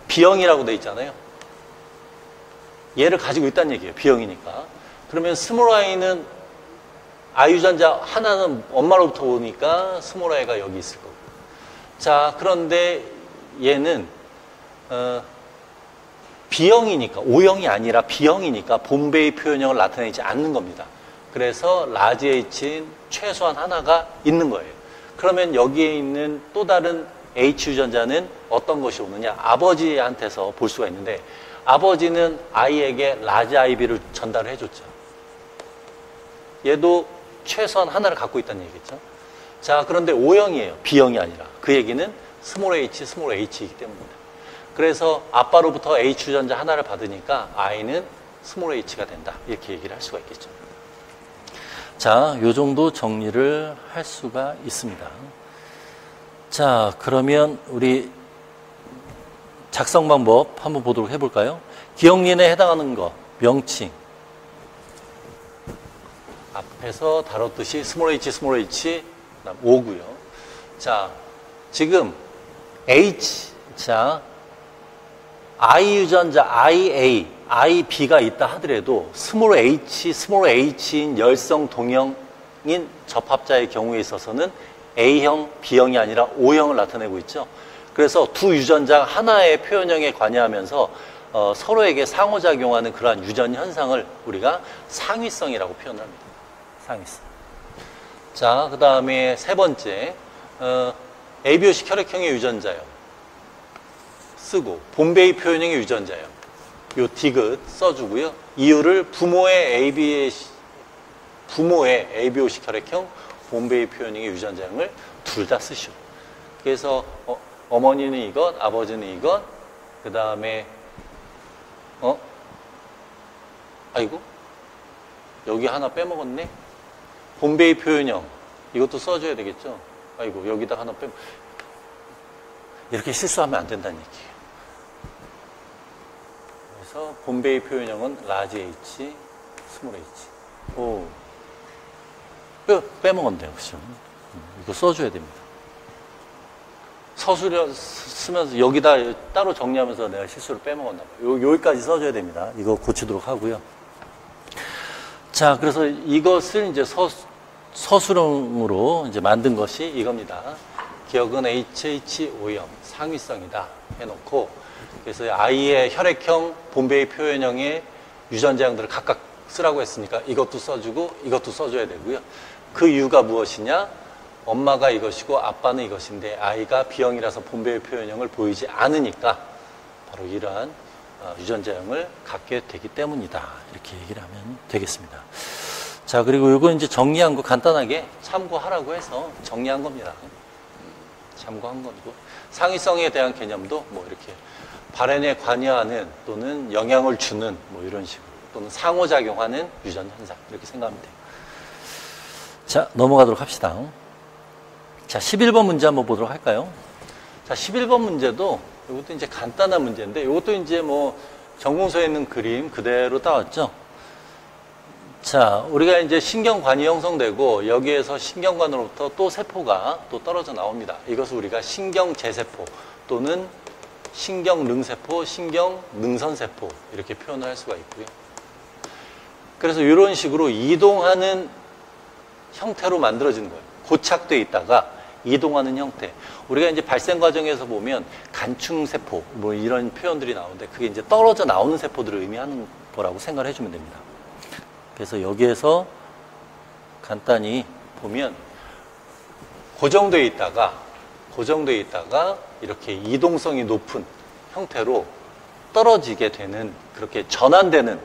B형이라고 돼 있잖아요. 얘를 가지고 있다는 얘기예요. B형이니까. 그러면 스몰 i는 I 유전자 하나는 엄마로부터 오니까 스몰 i가 여기 있을 거고. 자, 그런데 얘는 B형이니까, O형이 아니라 B형이니까 봄베이 표현형을 나타내지 않는 겁니다. 그래서 라지 H인 최소한 하나가 있는 거예요. 그러면 여기에 있는 또 다른 H 유전자는 어떤 것이 오느냐? 아버지한테서 볼 수가 있는데, 아버지는 아이에게 라지 IB를 전달을 해줬죠. 얘도 최소한 하나를 갖고 있다는 얘기겠죠. 자, 그런데 O형이에요. B형이 아니라. 그 얘기는 스몰 h, 스몰 h이기 때문입니다. 그래서 아빠로부터 H 유전자 하나를 받으니까 아이는 스몰 h가 된다. 이렇게 얘기를 할 수가 있겠죠. 자, 요 정도 정리를 할 수가 있습니다. 자, 그러면 우리 작성 방법 한번 보도록 해볼까요? 기억린에 해당하는 거, 명칭. 앞에서 다뤘듯이 스몰 h, 스몰 h, 그다음 O고요. 자, 지금 H, 자, I 유전자 IA, IB가 있다 하더라도 스몰 h, 스몰 h인 열성 동형인 접합자의 경우에 있어서는 A형, B형이 아니라 O형을 나타내고 있죠. 그래서 두 유전자 하나의 표현형에 관여하면서 서로에게 상호작용하는 그러한 유전 현상을 우리가 상위성이라고 표현을 합니다. 상위성. 자, 그 다음에 세 번째, ABO식 혈액형의 유전자요. 쓰고, 봄베이 표현형의 유전자요. 요 디귿 써주고요. 이유를 부모의 ABO식 혈액형, 봄베이 표현형의 유전자형을 둘 다 쓰시오. 그래서 어머니는 이것, 아버지는 이것, 그 다음에 아이고, 여기 하나 빼먹었네. 봄베이 표현형, 이것도 써줘야 되겠죠. 아이고, 여기다 하나 이렇게 실수하면 안 된다는 얘기예요. 그래서 봄베이 표현형은 라지 H, 스몰 H. 오, 빼먹었네요, 그죠? 이거 써줘야 됩니다. 서술을 쓰면서 여기다 따로 정리하면서 내가 실수를 빼먹었나 봐요. 여기까지 써줘야 됩니다. 이거 고치도록 하고요. 자, 그래서 이것을 이제 서술형으로 이제 만든 것이 이겁니다. 기억은 HHO형 상위성이다 해놓고, 그래서 아이의 혈액형, 봄베이 표현형의 유전자형들을 각각 쓰라고 했으니까 이것도 써주고 이것도 써줘야 되고요. 그 이유가 무엇이냐? 엄마가 이것이고 아빠는 이것인데 아이가 B형이라서 봄베이 표현형을 보이지 않으니까 바로 이러한 유전자형을 갖게 되기 때문이다. 이렇게 얘기를 하면 되겠습니다. 자, 그리고 이거 이제 정리한 거 간단하게 참고하라고 해서 정리한 겁니다. 참고한 거고, 상위성에 대한 개념도 뭐 이렇게 발현에 관여하는 또는 영향을 주는 뭐 이런 식으로, 또는 상호작용하는 유전 현상, 이렇게 생각하면 돼요. 자, 넘어가도록 합시다. 자, 11번 문제 한번 보도록 할까요? 자, 11번 문제도 이것도 이제 간단한 문제인데, 이것도 이제 뭐 전공서에 있는 그림 그대로 따왔죠. 자, 우리가 이제 신경관이 형성되고 여기에서 신경관으로부터 또 세포가 또 떨어져 나옵니다. 이것을 우리가 신경제세포 또는 신경능세포, 신경능선세포 이렇게 표현을 할 수가 있고요. 그래서 이런 식으로 이동하는 형태로 만들어지는 거예요. 고착되어 있다가 이동하는 형태. 우리가 이제 발생 과정에서 보면 간충세포 뭐 이런 표현들이 나오는데, 그게 이제 떨어져 나오는 세포들을 의미하는 거라고 생각을 해주면 됩니다. 그래서 여기에서 간단히 보면 고정되어 있다가 이렇게 이동성이 높은 형태로 떨어지게 되는, 그렇게 전환되는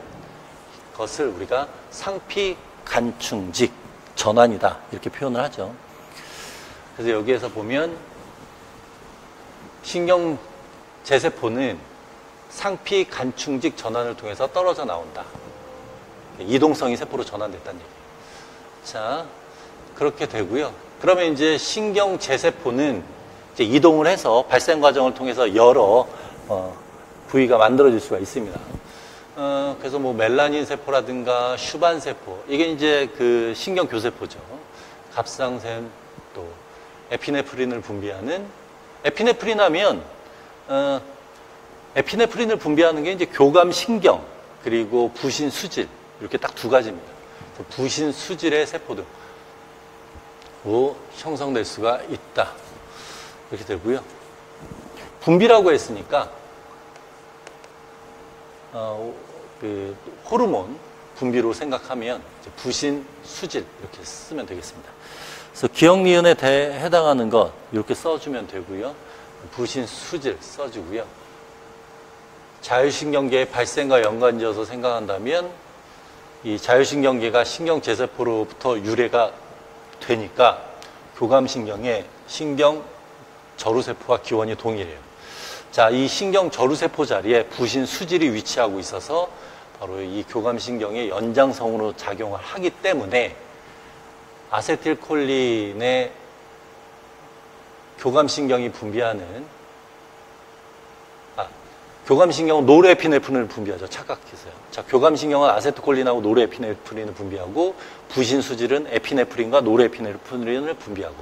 것을 우리가 상피간충직 전환이다 이렇게 표현을 하죠. 그래서 여기에서 보면 신경제세포는 상피간충직 전환을 통해서 떨어져 나온다. 이동성이 세포로 전환됐다는 얘기예요. 자, 그렇게 되고요. 그러면 이제 신경제세포는 이제 이동을 해서 발생 과정을 통해서 여러 부위가 만들어질 수가 있습니다. 그래서 뭐 멜라닌 세포라든가 슈반 세포, 이게 이제 그 신경 교세포죠. 갑상샘, 또 에피네프린을 분비하는, 에피네프린 하면 에피네프린을 분비하는 게 이제 교감 신경 그리고 부신 수질, 이렇게 딱 두 가지입니다. 부신 수질의 세포도 형성될 수가 있다, 이렇게 되고요. 분비라고 했으니까 그 호르몬 분비로 생각하면 이제 부신 수질 이렇게 쓰면 되겠습니다. 그래서 기억 니은에 해당하는 것 이렇게 써주면 되고요. 부신 수질 써주고요. 자율신경계의 발생과 연관지어서 생각한다면 이 자율신경계가 신경제세포로부터 유래가 되니까 교감신경의 신경저루세포와 기원이 동일해요. 자, 이 신경저루세포 자리에 부신 수질이 위치하고 있어서 바로 이 교감신경의 연장성으로 작용을 하기 때문에 아세틸콜린의 교감신경이 분비하는 교감신경은 노르에피네프린을 분비하죠. 착각해서요. 자, 교감신경은 아세틸콜린하고 노르에피네프린을 분비하고 부신 수질은 에피네프린과 노르에피네프린을 분비하고,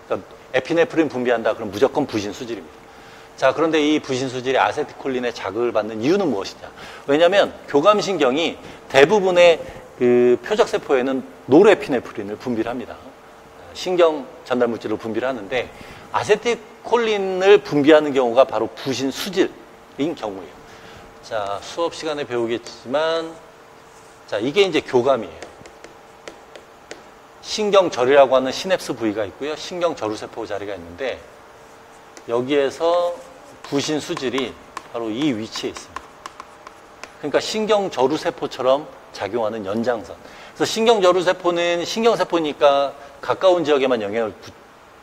그러니까 에피네프린 분비한다 그럼 무조건 부신 수질입니다. 자, 그런데 이 부신 수질이 아세틸콜린의 자극을 받는 이유는 무엇이냐? 왜냐하면 교감신경이 대부분의 그 표적세포에는 노르에피네프린을 분비를 합니다. 신경 전달 물질을 분비를 하는데 아세틸콜린을 분비하는 경우가 바로 부신 수질인 경우예요. 자, 수업 시간에 배우겠지만, 자, 이게 이제 교감이에요. 신경절이라고 하는 시냅스 부위가 있고요. 신경저루세포 자리가 있는데 여기에서 부신 수질이 바로 이 위치에 있습니다. 그러니까 신경저루세포처럼 작용하는 연장선. 그래서 신경저루세포는 신경세포니까 가까운 지역에만 영향을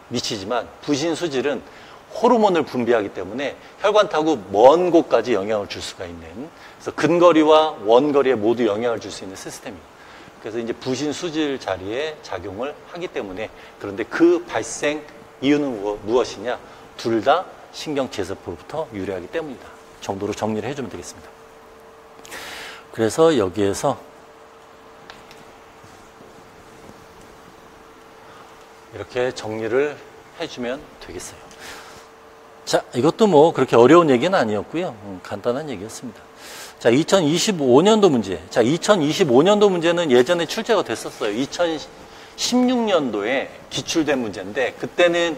미치지만 부신 수질은 호르몬을 분비하기 때문에 혈관 타고 먼 곳까지 영향을 줄 수가 있는, 그래서 근거리와 원거리에 모두 영향을 줄 수 있는 시스템입니다. 그래서 이제 부신 수질 자리에 작용을 하기 때문에, 그런데 그 발생 이유는 무엇이냐? 둘 다 신경제세포로부터 유래하기 때문이다 정도로 정리를 해주면 되겠습니다. 그래서 여기에서 이렇게 정리를 해주면 되겠어요. 자, 이것도 뭐 그렇게 어려운 얘기는 아니었고요. 간단한 얘기였습니다. 자, 2025년도 문제. 자, 2025년도 문제는 예전에 출제가 됐었어요. 2016년도에 기출된 문제인데, 그때는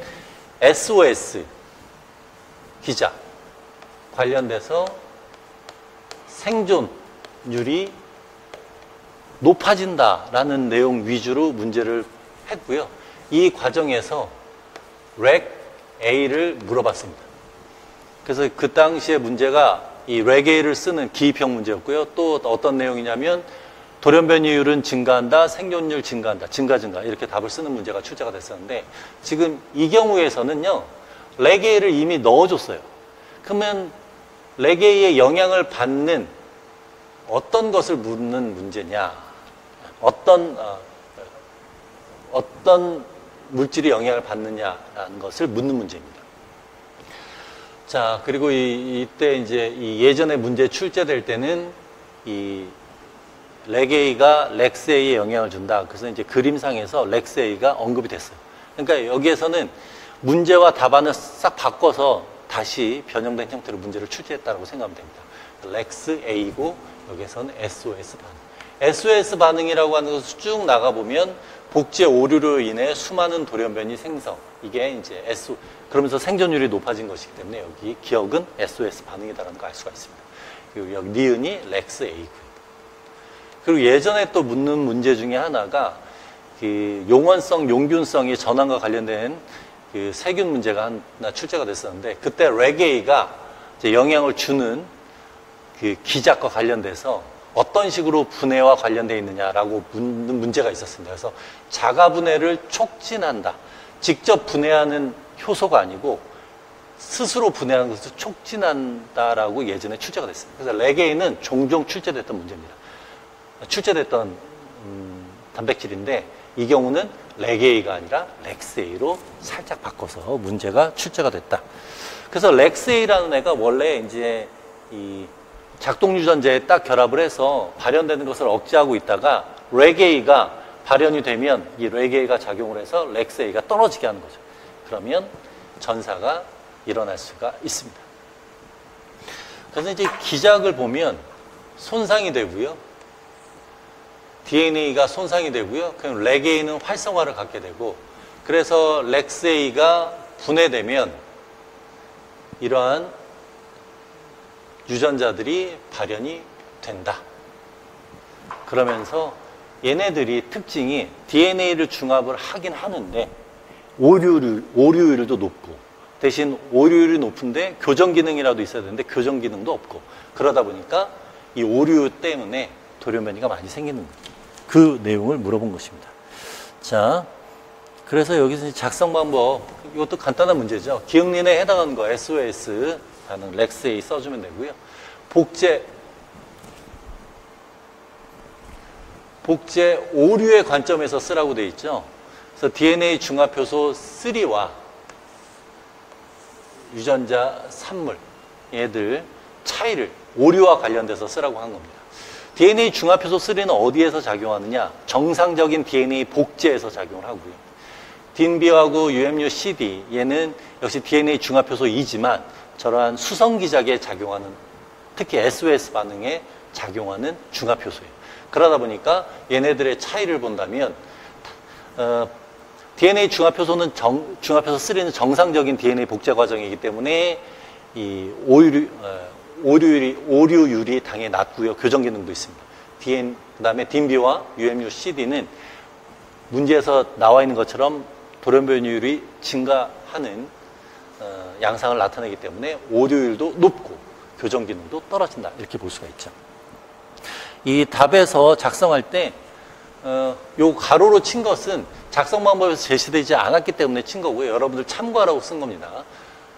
SOS 기자 관련돼서 생존율이 높아진다라는 내용 위주로 문제를 했고요. 이 과정에서 REC-A를 물어봤습니다. 그래서 그 당시에 문제가 이 REC-A를 쓰는 기입형 문제였고요. 또 어떤 내용이냐면 돌연변이율은 증가한다, 생존율 증가한다, 증가 이렇게 답을 쓰는 문제가 출제가 됐었는데, 지금 이 경우에서는요, REC-A를 이미 넣어줬어요. 그러면 REC-A의 영향을 받는 어떤 것을 묻는 문제냐, 어떤 물질이 영향을 받느냐라는 것을 묻는 문제입니다. 자, 그리고 이때 이제 이 예전에 문제 출제될 때는 이 REC-A가 REX-A에 영향을 준다. 그래서 이제 그림상에서 REX-A가 언급이 됐어요. 그러니까 여기에서는 문제와 답안을 싹 바꿔서 다시 변형된 형태로 문제를 출제했다고 생각하면 됩니다. REX-A고 여기에서는 SOS 반응. SOS 반응이라고 하는 것을 쭉 나가보면 복제 오류로 인해 수많은 돌연변이 생성. 이게 이제 그러면서 생존율이 높아진 것이기 때문에 여기 기억은 SOS 반응이다라는 걸 알 수가 있습니다. 그리고 여기 니은이 REX-A고요. 그리고 예전에 또 묻는 문제 중에 하나가 그 용원성, 용균성이 전환과 관련된 그 세균 문제가 하나 출제가 됐었는데, 그때 REC-A가 이제 영향을 주는 그 기작과 관련돼서 어떤 식으로 분해와 관련되어 있느냐라고 묻는 문제가 있었습니다. 그래서 자가 분해를 촉진한다. 직접 분해하는 효소가 아니고 스스로 분해하는 것을 촉진한다라고 예전에 출제가 됐습니다. 그래서 REC-A는 종종 출제됐던 문제입니다. 출제됐던 단백질인데, 이 경우는 REC-A가 아니라 REX-A로 살짝 바꿔서 문제가 출제가 됐다. 그래서 REX-A라는 애가 원래 이제 이 작동 유전자에 딱 결합을 해서 발현되는 것을 억제하고 있다가 렉A가 발현이 되면 이 렉A가 작용을 해서 렉스A가 떨어지게 하는 거죠. 그러면 전사가 일어날 수가 있습니다. 그래서 이제 기작을 보면 손상이 되고요. DNA가 손상이 되고요. 그럼 렉A는 활성화를 갖게 되고, 그래서 렉스A가 분해되면 이러한 유전자들이 발현이 된다. 그러면서 얘네들이 특징이 DNA를 중합을 하긴 하는데 오류율도 높고, 대신 오류율이 높은데 교정 기능이라도 있어야 되는데 교정 기능도 없고, 그러다 보니까 이 오류 때문에 돌연변이가 많이 생기는 거예요. 그 내용을 물어본 것입니다. 자, 그래서 여기서 작성 방법, 이것도 간단한 문제죠. 기억린에 해당하는 거 SOS 라는 렉스A 써주면 되고요. 복제 오류의 관점에서 쓰라고 되어 있죠. 그래서 DNA 중합효소 3와 유전자 산물, 얘들 차이를 오류와 관련돼서 쓰라고 한 겁니다. DNA 중합효소 3는 어디에서 작용하느냐? 정상적인 DNA 복제에서 작용을 하고요. 딘비하고 UMU-CD, 얘는 역시 DNA 중합효소 2지만 저러한 수성기작에 작용하는, 특히 SOS 반응에 작용하는 중합효소예요. 그러다 보니까 얘네들의 차이를 본다면 DNA 중합효소는 중합효소 3는 정상적인 DNA 복제 과정이기 때문에 이 오류율이 당연히 낮고요. 교정 기능도 있습니다. 그다음에 딘비와 UMU-CD는 문제에서 나와 있는 것처럼 돌연변이율이 증가하는 양상을 나타내기 때문에 오류율도 높고 교정 기능도 떨어진다. 이렇게 볼 수가 있죠. 이 답에서 작성할 때 요 가로로 친 것은 작성 방법에서 제시되지 않았기 때문에 친 거고요. 여러분들 참고하라고 쓴 겁니다.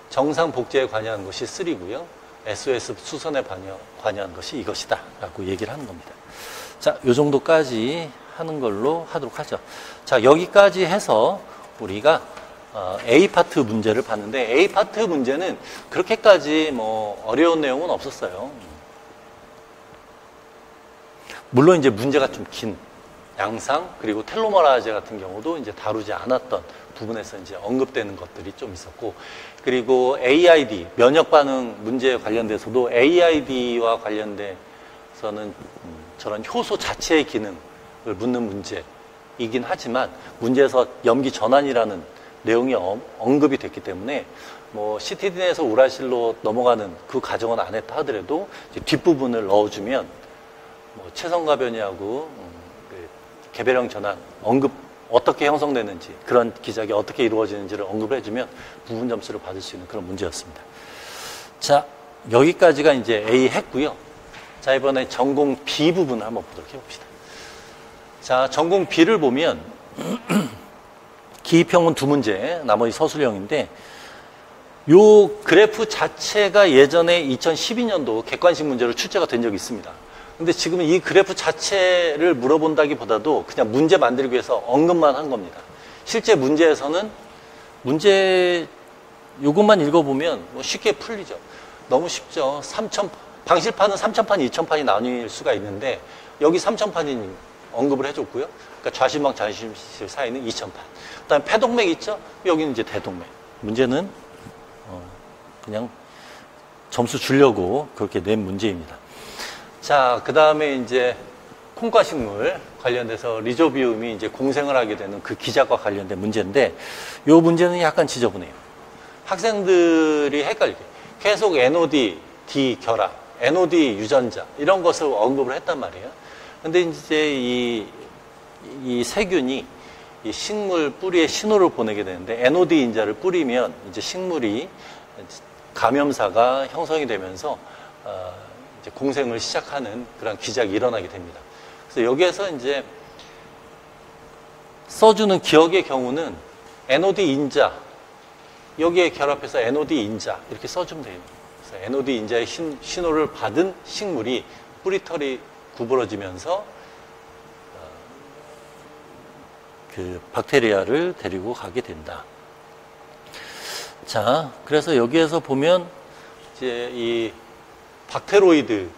정상 복제에 관여한 것이 3고요. SOS 수선에 관여한 것이 이것이다 라고 얘기를 하는 겁니다. 자, 요 정도까지 하는 걸로 하도록 하죠. 자, 여기까지 해서 우리가 A파트 문제를 봤는데, A파트 문제는 그렇게까지 뭐 어려운 내용은 없었어요. 물론 이제 문제가 좀 긴 양상, 그리고 텔로머라제 같은 경우도 이제 다루지 않았던 부분에서 이제 언급되는 것들이 좀 있었고, 그리고 AID, 면역 반응 문제에 관련돼서도 AID와 관련돼서는 저런 효소 자체의 기능을 묻는 문제이긴 하지만 문제에서 염기 전환이라는 내용이 언급이 됐기 때문에 뭐 시티딘에서 우라실로 넘어가는 그 과정은 안 했다 하더라도 이제 뒷부분을 넣어주면 뭐 체성가 변이하고 개별형 전환 언급 어떻게 형성되는지, 그런 기작이 어떻게 이루어지는지를 언급을 해주면 부분 점수를 받을 수 있는 그런 문제였습니다. 자, 여기까지가 이제 A 했고요. 자, 이번에 전공 B 부분을 한번 보도록 해봅시다. 자, 전공 B를 보면 기입형은 2문제, 나머지 서술형인데, 요 그래프 자체가 예전에 2012년도 객관식 문제로 출제가 된 적이 있습니다. 근데 지금 이 그래프 자체를 물어본다기보다도 그냥 문제 만들기 위해서 언급만 한 겁니다. 실제 문제에서는 문제 요것만 읽어보면 뭐 쉽게 풀리죠. 너무 쉽죠. 방실판은 3,000판, 2,000판이 나뉠 수가 있는데 여기 3,000판이 언급을 해줬고요. 그러니까 좌심방, 좌심실 사이는 2,000판. 그다음에 폐동맥 있죠. 여기는 이제 대동맥. 문제는 그냥 점수 주려고 그렇게 낸 문제입니다. 자, 그 다음에 이제 콩과식물 관련돼서 리조비움이 이제 공생을 하게 되는 그 기작과 관련된 문제인데, 이 문제는 약간 지저분해요. 학생들이 헷갈리게 계속 NOD, D 결합, NOD 유전자 이런 것을 언급을 했단 말이에요. 근데 이제 이 세균이 이 식물 뿌리에 신호를 보내게 되는데, NOD 인자를 뿌리면 이제 식물이 감염사가 형성이 되면서 이제 공생을 시작하는 그런 기작이 일어나게 됩니다. 그래서 여기에서 이제 써주는 기억의 경우는 NOD 인자, 여기에 결합해서 NOD 인자 이렇게 써주면 돼요. 그래서 NOD 인자의 신호를 받은 식물이 뿌리털이 구부러지면서 그 박테리아를 데리고 가게 된다. 자, 그래서 여기에서 보면 이제 이 박테로이드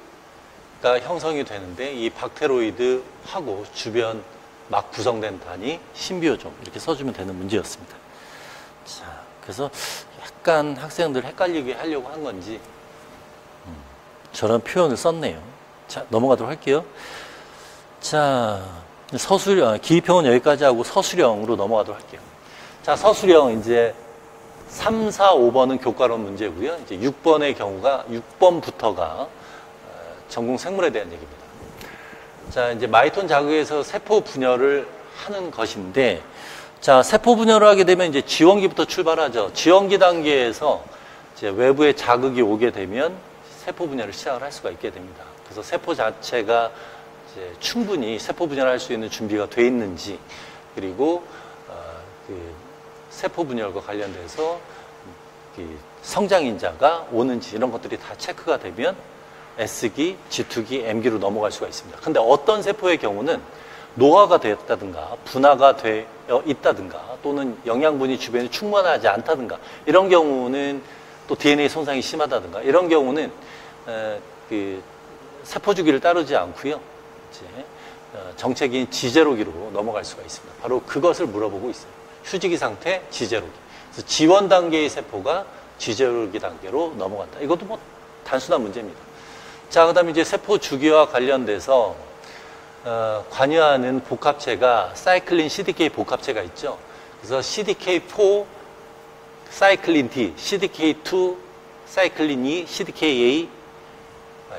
형성이 되는데 이 박테로이드하고 주변 막 구성된 단위 신비오종 이렇게 써주면 되는 문제였습니다. 자, 그래서 약간 학생들 헷갈리게 하려고 한 건지 저런 표현을 썼네요. 자, 넘어가도록 할게요. 자, 기입형은 여기까지 하고 서술형으로 넘어가도록 할게요. 자, 서술형 이제 3, 4, 5번은 교과론 문제고요. 이제 6번의 경우가 6번부터가 전공 생물에 대한 얘기입니다. 자, 이제 마이톤 자극에서 세포 분열을 하는 것인데, 자, 세포 분열을 하게 되면 이제 지원기부터 출발하죠. 지원기 단계에서 이제 외부에 자극이 오게 되면 세포 분열을 시작을 할 수가 있게 됩니다. 그래서 세포 자체가 이제 충분히 세포 분열을 할 수 있는 준비가 돼 있는지, 그리고 세포 분열과 관련돼서 성장인자가 오는지 이런 것들이 다 체크가 되면 S기, G2기, M기로 넘어갈 수가 있습니다. 근데 어떤 세포의 경우는 노화가 되었다든가 분화가 되어 있다든가 또는 영양분이 주변에 충분하지 않다든가 이런 경우는 또 DNA 손상이 심하다든가 이런 경우는 세포 주기를 따르지 않고요. 이제 정체기인 지제로기로 넘어갈 수가 있습니다. 바로 그것을 물어보고 있어요. 휴지기 상태, 지제로기. 그래서 지원 단계의 세포가 지제로기 단계로 넘어간다. 이것도 뭐 단순한 문제입니다. 자, 그 다음에 이제 세포 주기와 관련돼서 관여하는 복합체가 사이클린 CDK 복합체가 있죠. 그래서 CDK4 사이클린 D, CDK2 사이클린 E, CDKA,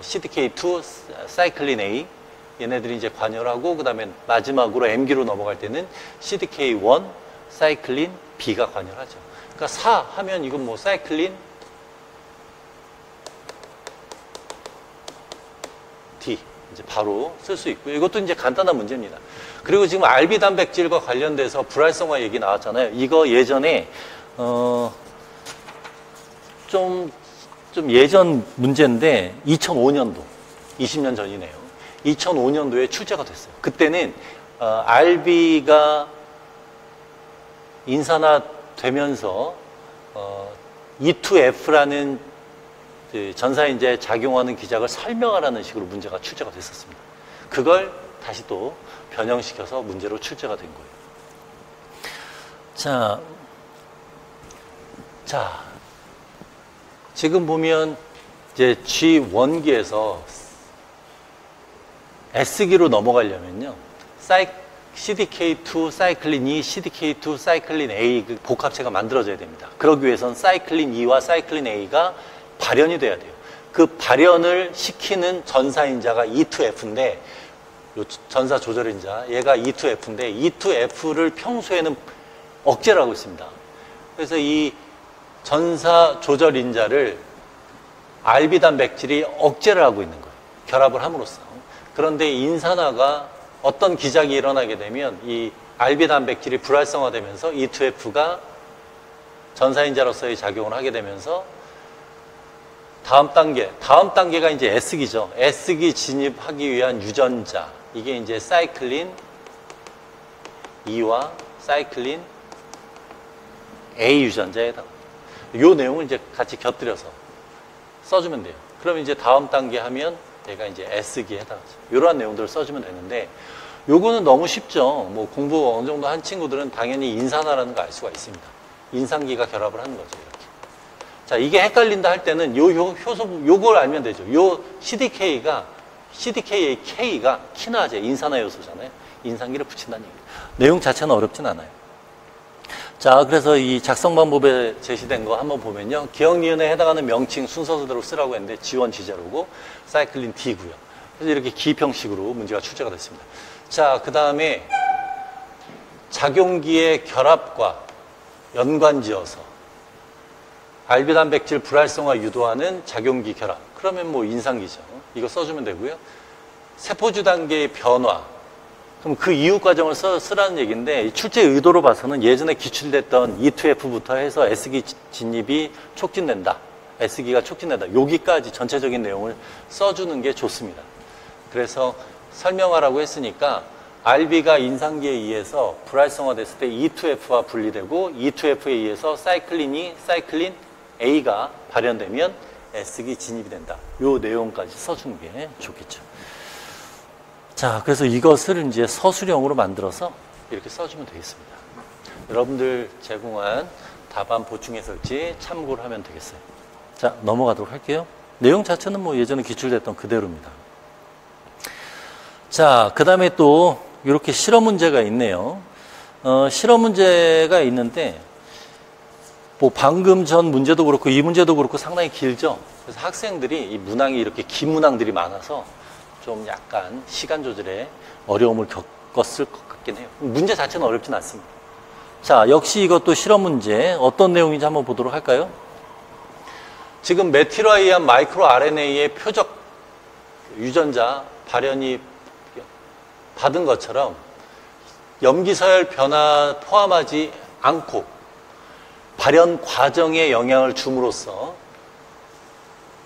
CDK2 사이클린 A 얘네들이 이제 관여를 하고 그 다음에 마지막으로 M기로 넘어갈 때는 CDK1 사이클린 B가 관여를 하죠. 그러니까 4 하면 이건 뭐 사이클린 D 이제 바로 쓸 수 있고요. 이것도 이제 간단한 문제입니다. 그리고 지금 RB 단백질과 관련돼서 불활성화 얘기 나왔잖아요. 이거 예전에 좀 예전 문제인데 2005년도 20년 전이네요. 2005년도에 출제가 됐어요. 그때는 RB가 인산화되면서 E2F라는 전사인자에 작용하는 기작을 설명하라는 식으로 문제가 출제가 됐었습니다. 그걸 다시 또 변형시켜서 문제로 출제가 된 거예요. 자, 지금 보면 이제 G1기에서 S기로 넘어가려면요. CDK2 사이클린 E, CDK2 사이클린 A 그 복합체가 만들어져야 됩니다. 그러기 위해선 사이클린 E와 사이클린 A가 발현이 돼야 돼요. 그 발현을 시키는 전사인자가 E2F인데 전사 조절인자 얘가 E2F인데 E2F를 평소에는 억제를 하고 있습니다. 그래서 이 전사 조절인자를 RB 단백질이 억제를 하고 있는 거예요. 결합을 함으로써. 그런데 인산화가 어떤 기작이 일어나게 되면 이 RB 단백질이 불활성화되면서 E2F가 전사인자로서의 작용을 하게 되면서 다음 단계가 이제 S기죠. S기 진입하기 위한 유전자. 이게 이제 사이클린 E와 사이클린 A 유전자에 해당합니다. 이 내용을 이제 같이 곁들여서 써주면 돼요. 그러면 이제 다음 단계 하면 얘가 이제 S기에 해당하죠. 이러한 내용들을 써주면 되는데 요거는 너무 쉽죠. 뭐 공부 어느 정도 한 친구들은 당연히 인산화라는 거 알 수가 있습니다. 인산기가 결합을 하는 거죠. 이렇게. 자, 이게 헷갈린다 할 때는 효소부, 요걸 알면 되죠. 요 CDK가 키나제, 인산화 요소잖아요. 인산기를 붙인다는 얘기예요. 내용 자체는 어렵진 않아요. 자, 그래서 이 작성 방법에 제시된 거 한번 보면요. 기억, 니은에 해당하는 명칭 순서대로 쓰라고 했는데 G1, G제로고 사이클린 D고요. 그래서 이렇게 기입형식으로 문제가 출제가 됐습니다. 자, 그 다음에 작용기의 결합과 연관지어서 RB 단백질 불활성화 유도하는 작용기 결합. 그러면 뭐 인상기죠. 이거 써주면 되고요. 세포주 단계의 변화. 그럼 그 이후 과정을 쓰라는 얘기인데 출제 의도로 봐서는 예전에 기출됐던 E2F부터 해서 S기 진입이 촉진된다. S기가 촉진된다. 여기까지 전체적인 내용을 써주는 게 좋습니다. 그래서 설명하라고 했으니까 RB가 인상기에 의해서 불활성화됐을 때 E2F와 분리되고 E2F에 의해서 사이클린 E, 사이클린 A가 발현되면 S기 진입이 된다. 요 내용까지 써주는 게 좋겠죠. 자, 그래서 이것을 이제 서술형으로 만들어서 이렇게 써주면 되겠습니다. 여러분들 제공한 답안 보충 해설지 참고를 하면 되겠어요. 자, 넘어가도록 할게요. 내용 자체는 뭐 예전에 기출됐던 그대로입니다. 자, 그 다음에 또 이렇게 실험 문제가 있네요. 실험 문제가 있는데 뭐 방금 전 문제도 그렇고 이 문제도 그렇고 상당히 길죠. 그래서 학생들이 이 문항이 이렇게 긴 문항들이 많아서 좀 약간 시간 조절에 어려움을 겪었을 것 같긴 해요. 문제 자체는 어렵진 않습니다. 자, 역시 이것도 실험 문제 어떤 내용인지 한번 보도록 할까요? 지금 메틸에 의한 마이크로 RNA의 표적 유전자 발현이 받은 것처럼 염기서열 변화 포함하지 않고 발현 과정에 영향을 줌으로써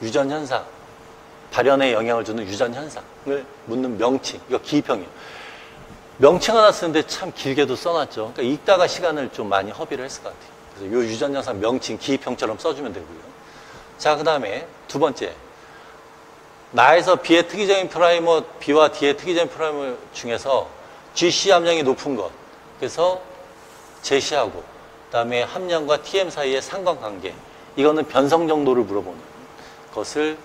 유전 현상, 발현에 영향을 주는 유전 현상을 묻는 명칭, 이거 기입형이에요. 명칭 하나 쓰는데 참 길게도 써놨죠. 그러니까 읽다가 시간을 좀 많이 허비를 했을 것 같아요. 그래서 이 유전 현상 명칭 기입형처럼 써주면 되고요. 자, 그 다음에 두 번째, 나에서 B의 특이적인 프라이머, B와 D의 특이적인 프라이머 중에서 GC 함량이 높은 것, 그래서 제시하고, 그 다음에 함량과 TM 사이의 상관관계, 이거는 변성 정도를 물어보는 것을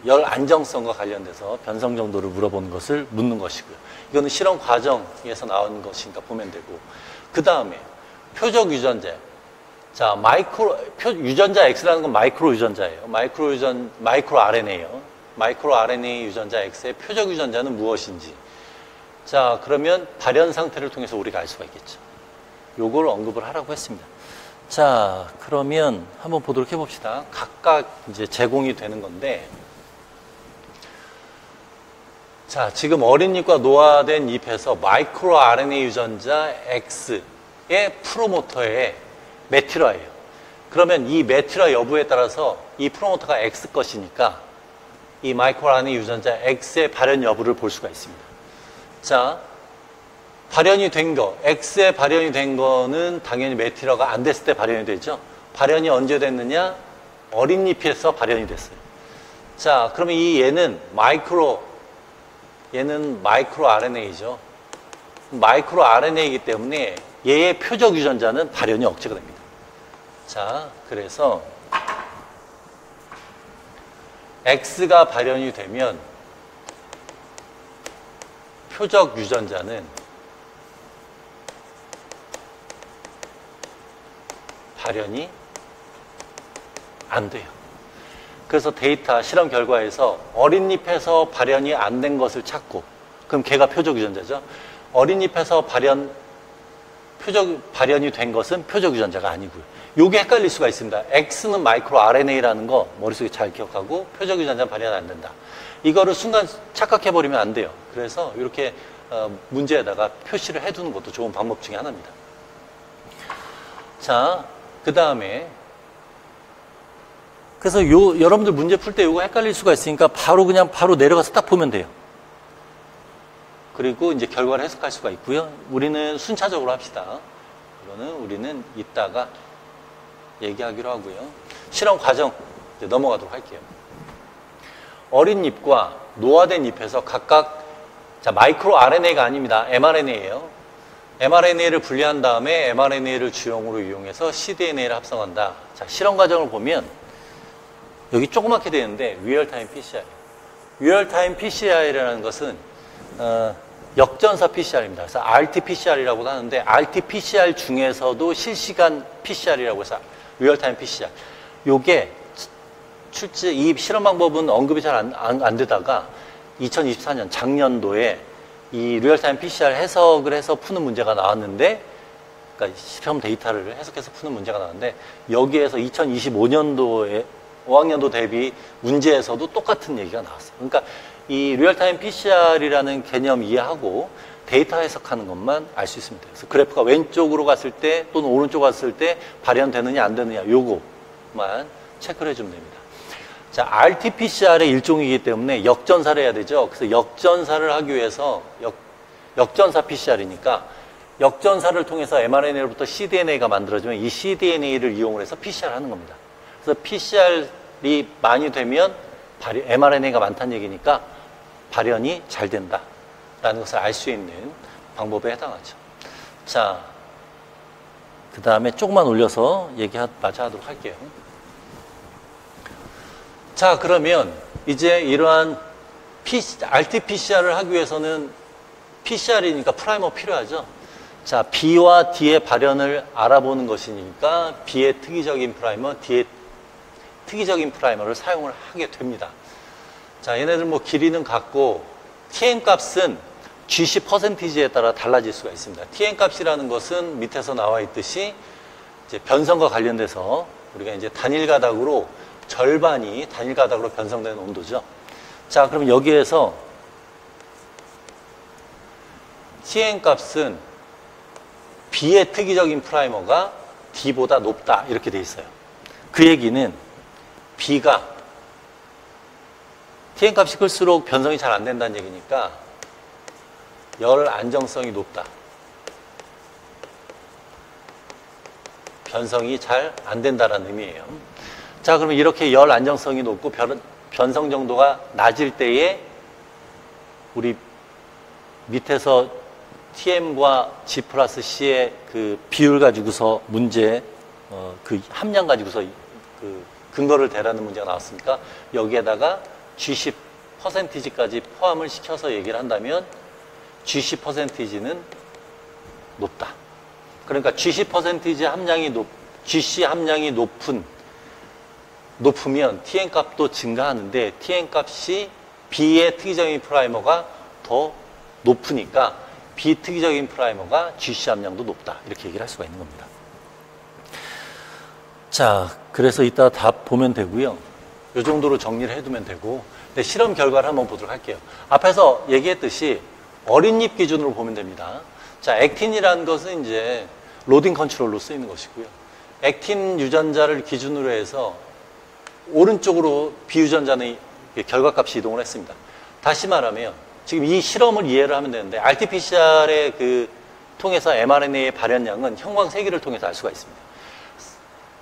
열 안정성과 관련돼서 변성 정도를 물어보는 것을 묻는 것이고요. 이거는 실험 과정에서 나온 것이니까 보면 되고, 그 다음에 표적 유전자. 자, 유전자 X라는 건 마이크로 유전자예요. 마이크로 RNA예요. 마이크로 RNA 유전자 X의 표적 유전자는 무엇인지. 자, 그러면 발현 상태를 통해서 우리가 알 수가 있겠죠. 요걸 언급을 하라고 했습니다. 자, 그러면 한번 보도록 해봅시다. 각각 이제 제공이 되는 건데, 자, 지금 어린 잎과 노화된 잎에서 마이크로 RNA 유전자 X의 프로모터에 메틸화예요. 그러면 이 메틸화 여부에 따라서 이 프로모터가 X 것이니까 이 마이크로 RNA 유전자 X의 발현 여부를 볼 수가 있습니다. 자, 발현이 된 거, X에 발현이 된 거는 당연히 메틸화가 안 됐을 때 발현이 되죠. 발현이 언제 됐느냐? 어린 잎에서 발현이 됐어요. 자, 그러면 얘는 마이크로 RNA죠. 마이크로 RNA이기 때문에 얘의 표적 유전자는 발현이 억제가 됩니다. 자, 그래서 X가 발현이 되면 표적 유전자는 발현이 안 돼요. 그래서 데이터, 실험 결과에서 어린 잎에서 발현이 안 된 것을 찾고, 그럼 걔가 표적 유전자죠. 어린 잎에서 발현이 된 것은 표적 유전자가 아니고요. 요게 헷갈릴 수가 있습니다. X는 마이크로 RNA라는 거 머릿속에 잘 기억하고 표적 유전자는 발현 안 된다. 이거를 순간 착각해버리면 안 돼요. 그래서 이렇게 문제에다가 표시를 해두는 것도 좋은 방법 중에 하나입니다. 자, 그 다음에 그래서 여러분들 문제 풀 때 이거 헷갈릴 수가 있으니까 바로 내려가서 딱 보면 돼요. 그리고 이제 결과를 해석할 수가 있고요. 우리는 순차적으로 합시다. 이거는 우리는 이따가 얘기하기로 하고요. 실험 과정 이제 넘어가도록 할게요. 어린 잎과 노화된 잎에서 각각, 자, 마이크로 RNA가 아닙니다. mRNA예요. mRNA를 분리한 다음에 mRNA를 주용으로 이용해서 cDNA를 합성한다. 자, 실험 과정을 보면 여기 조그맣게 되는데 리얼타임 PCR. 리얼타임 PCR이라는 것은 역전사 PCR입니다. 그래서 RT-PCR이라고도 하는데 RT-PCR 중에서도 실시간 PCR이라고 해서 리얼타임 PCR. 요게 이 실험 방법은 언급이 잘 안 되다가 2024년 작년도에 이 리얼타임 PCR 해석을 해서 푸는 문제가 나왔는데, 그러니까 실험 데이터를 해석해서 푸는 문제가 나왔는데, 여기에서 2025년도에 5학년도 대비 문제에서도 똑같은 얘기가 나왔어요. 그러니까 이 리얼타임 PCR이라는 개념 이해하고 데이터 해석하는 것만 알 수 있습니다. 그래서 그래프가 왼쪽으로 갔을 때 또는 오른쪽으로 갔을 때 발현되느냐 안 되느냐 요거만 체크를 해주면 됩니다. 자, RT-PCR의 일종이기 때문에 역전사를 해야 되죠. 그래서 역전사를 하기 위해서 역전사 PCR이니까 역전사를 통해서 mRNA로부터 cDNA가 만들어지면 이 cDNA를 이용을 해서 PCR 하는 겁니다. 그래서 PCR이 많이 되면 mRNA가 많다는 얘기니까 발현이 잘 된다라는 것을 알 수 있는 방법에 해당하죠. 자, 그 다음에 조금만 올려서 마저 하도록 할게요. 자, 그러면 이제 이러한 RT-PCR을 하기 위해서는 PCR이니까 프라이머 필요하죠. 자, B와 D의 발현을 알아보는 것이니까 B의 특이적인 프라이머, D의 특이적인 프라이머를 사용을 하게 됩니다. 자, 얘네들 뭐 길이는 같고 TN 값은 GC 퍼센티지에 따라 달라질 수가 있습니다. TN 값이라는 것은 밑에서 나와 있듯이 이제 변성과 관련돼서 우리가 이제 단일 가닥으로 절반이 단일 가닥으로 변성되는 온도죠. 자, 그럼 여기에서 TN 값은 B의 특이적인 프라이머가 D보다 높다 이렇게 돼 있어요. 그 얘기는 B가 TN 값이 클수록 변성이 잘 안 된다는 얘기니까 열 안정성이 높다. 변성이 잘 안 된다라는 의미예요. 자, 그러면 이렇게 열 안정성이 높고 변성 정도가 낮을 때에 우리 밑에서 TM과 G 플러스 C의 그 비율 가지고서 문제, 그 함량 가지고서 그 근거를 대라는 문제가 나왔으니까 여기에다가 G10 퍼센티지까지 포함을 시켜서 얘기를 한다면 G10 퍼센티지는 높다. 그러니까 G10 퍼센티지 함량이 GC 함량이 높으면 TN 값도 증가하는데 TN 값이 B의 특이적인 프라이머가 더 높으니까 B 특이적인 프라이머가 GC 함량도 높다. 이렇게 얘기를 할 수가 있는 겁니다. 자, 그래서 이따 답 보면 되고요. 이 정도로 정리를 해두면 되고, 근데 실험 결과를 한번 보도록 할게요. 앞에서 얘기했듯이 어린잎 기준으로 보면 됩니다. 자, 액틴이라는 것은 이제 로딩 컨트롤로 쓰이는 것이고요. 액틴 유전자를 기준으로 해서 오른쪽으로 비유전자는 결과값이 이동을 했습니다. 다시 말하면 지금 이 실험을 이해를 하면 되는데 RT-PCR의 통해서 mRNA의 발현량은 형광 세기를 통해서 알 수가 있습니다.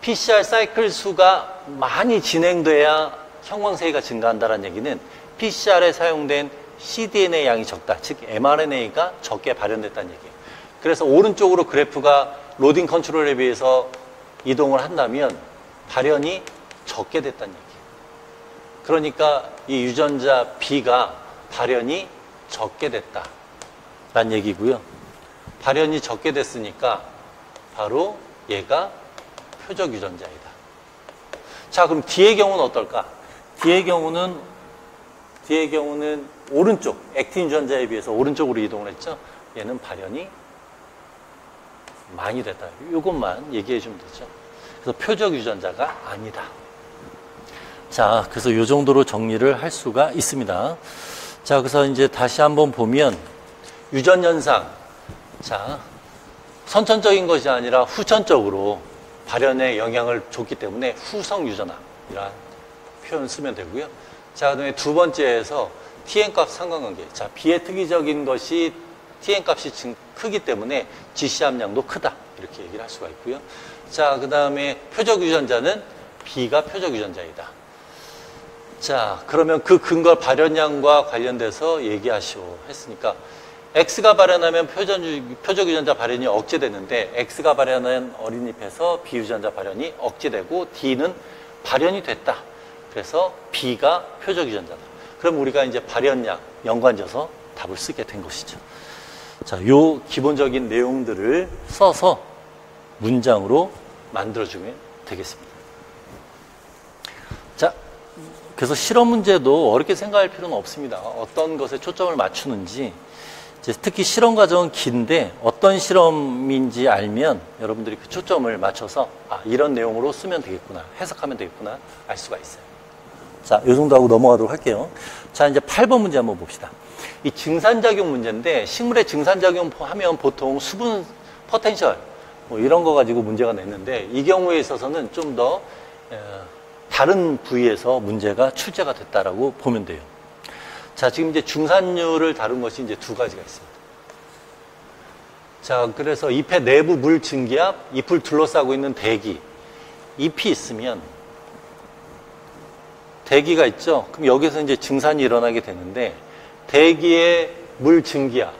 PCR 사이클 수가 많이 진행돼야 형광 세기가 증가한다는 얘기는 PCR에 사용된 cDNA 양이 적다. 즉 mRNA가 적게 발현됐다는 얘기예요. 그래서 오른쪽으로 그래프가 로딩 컨트롤에 비해서 이동을 한다면 발현이 적게 됐다는 얘기예요. 그러니까 이 유전자 B가 발현이 적게 됐다라는 얘기고요. 발현이 적게 됐으니까 바로 얘가 표적 유전자이다. 자, 그럼 D의 경우는 어떨까? D의 경우는 오른쪽, 액틴 유전자에 비해서 오른쪽으로 이동을 했죠. 얘는 발현이 많이 됐다. 이것만 얘기해 주면 되죠. 그래서 표적 유전자가 아니다. 자, 그래서 이 정도로 정리를 할 수가 있습니다. 자, 그래서 이제 다시 한번 보면 유전현상. 자, 선천적인 것이 아니라 후천적으로 발현에 영향을 줬기 때문에 후성유전암이라는 표현 쓰면 되고요. 자, 그다음에 두 번째에서 TN값 상관관계. 자, B의 특이적인 것이 TN값이 크기 때문에 GC 함량도 크다. 이렇게 얘기를 할 수가 있고요. 자, 그 다음에 표적 유전자는 B가 표적 유전자이다. 자, 그러면 그 근거 발현량과 관련돼서 얘기하시오 했으니까 X가 발현하면 표적 유전자 발현이 억제되는데 X가 발현한 어린잎에서 B 유전자 발현이 억제되고 D는 발현이 됐다. 그래서 B가 표적 유전자다. 그럼 우리가 이제 발현량 연관져서 답을 쓰게 된 것이죠. 자, 요 기본적인 내용들을 써서 문장으로 만들어주면 되겠습니다. 자, 그래서 실험 문제도 어렵게 생각할 필요는 없습니다. 어떤 것에 초점을 맞추는지, 이제 특히 실험 과정은 긴데 어떤 실험인지 알면 여러분들이 그 초점을 맞춰서 이런 내용으로 쓰면 되겠구나, 해석하면 되겠구나 알 수가 있어요. 자, 이 정도 하고 넘어가도록 할게요. 자, 이제 8번 문제 한번 봅시다. 이 증산작용 문제인데 식물의 증산작용 하면 보통 수분 포텐셜 뭐 이런 거 가지고 문제가 냈는데 이 경우에 있어서는 좀 더 다른 부위에서 문제가 출제가 됐다라고 보면 돼요. 자, 지금 이제 중산류를 다룬 것이 이제 두 가지가 있습니다. 자, 그래서 잎의 내부 물 증기압, 잎을 둘러싸고 있는 대기, 잎이 있으면 대기가 있죠. 그럼 여기서 이제 증산이 일어나게 되는데 대기의 물 증기압,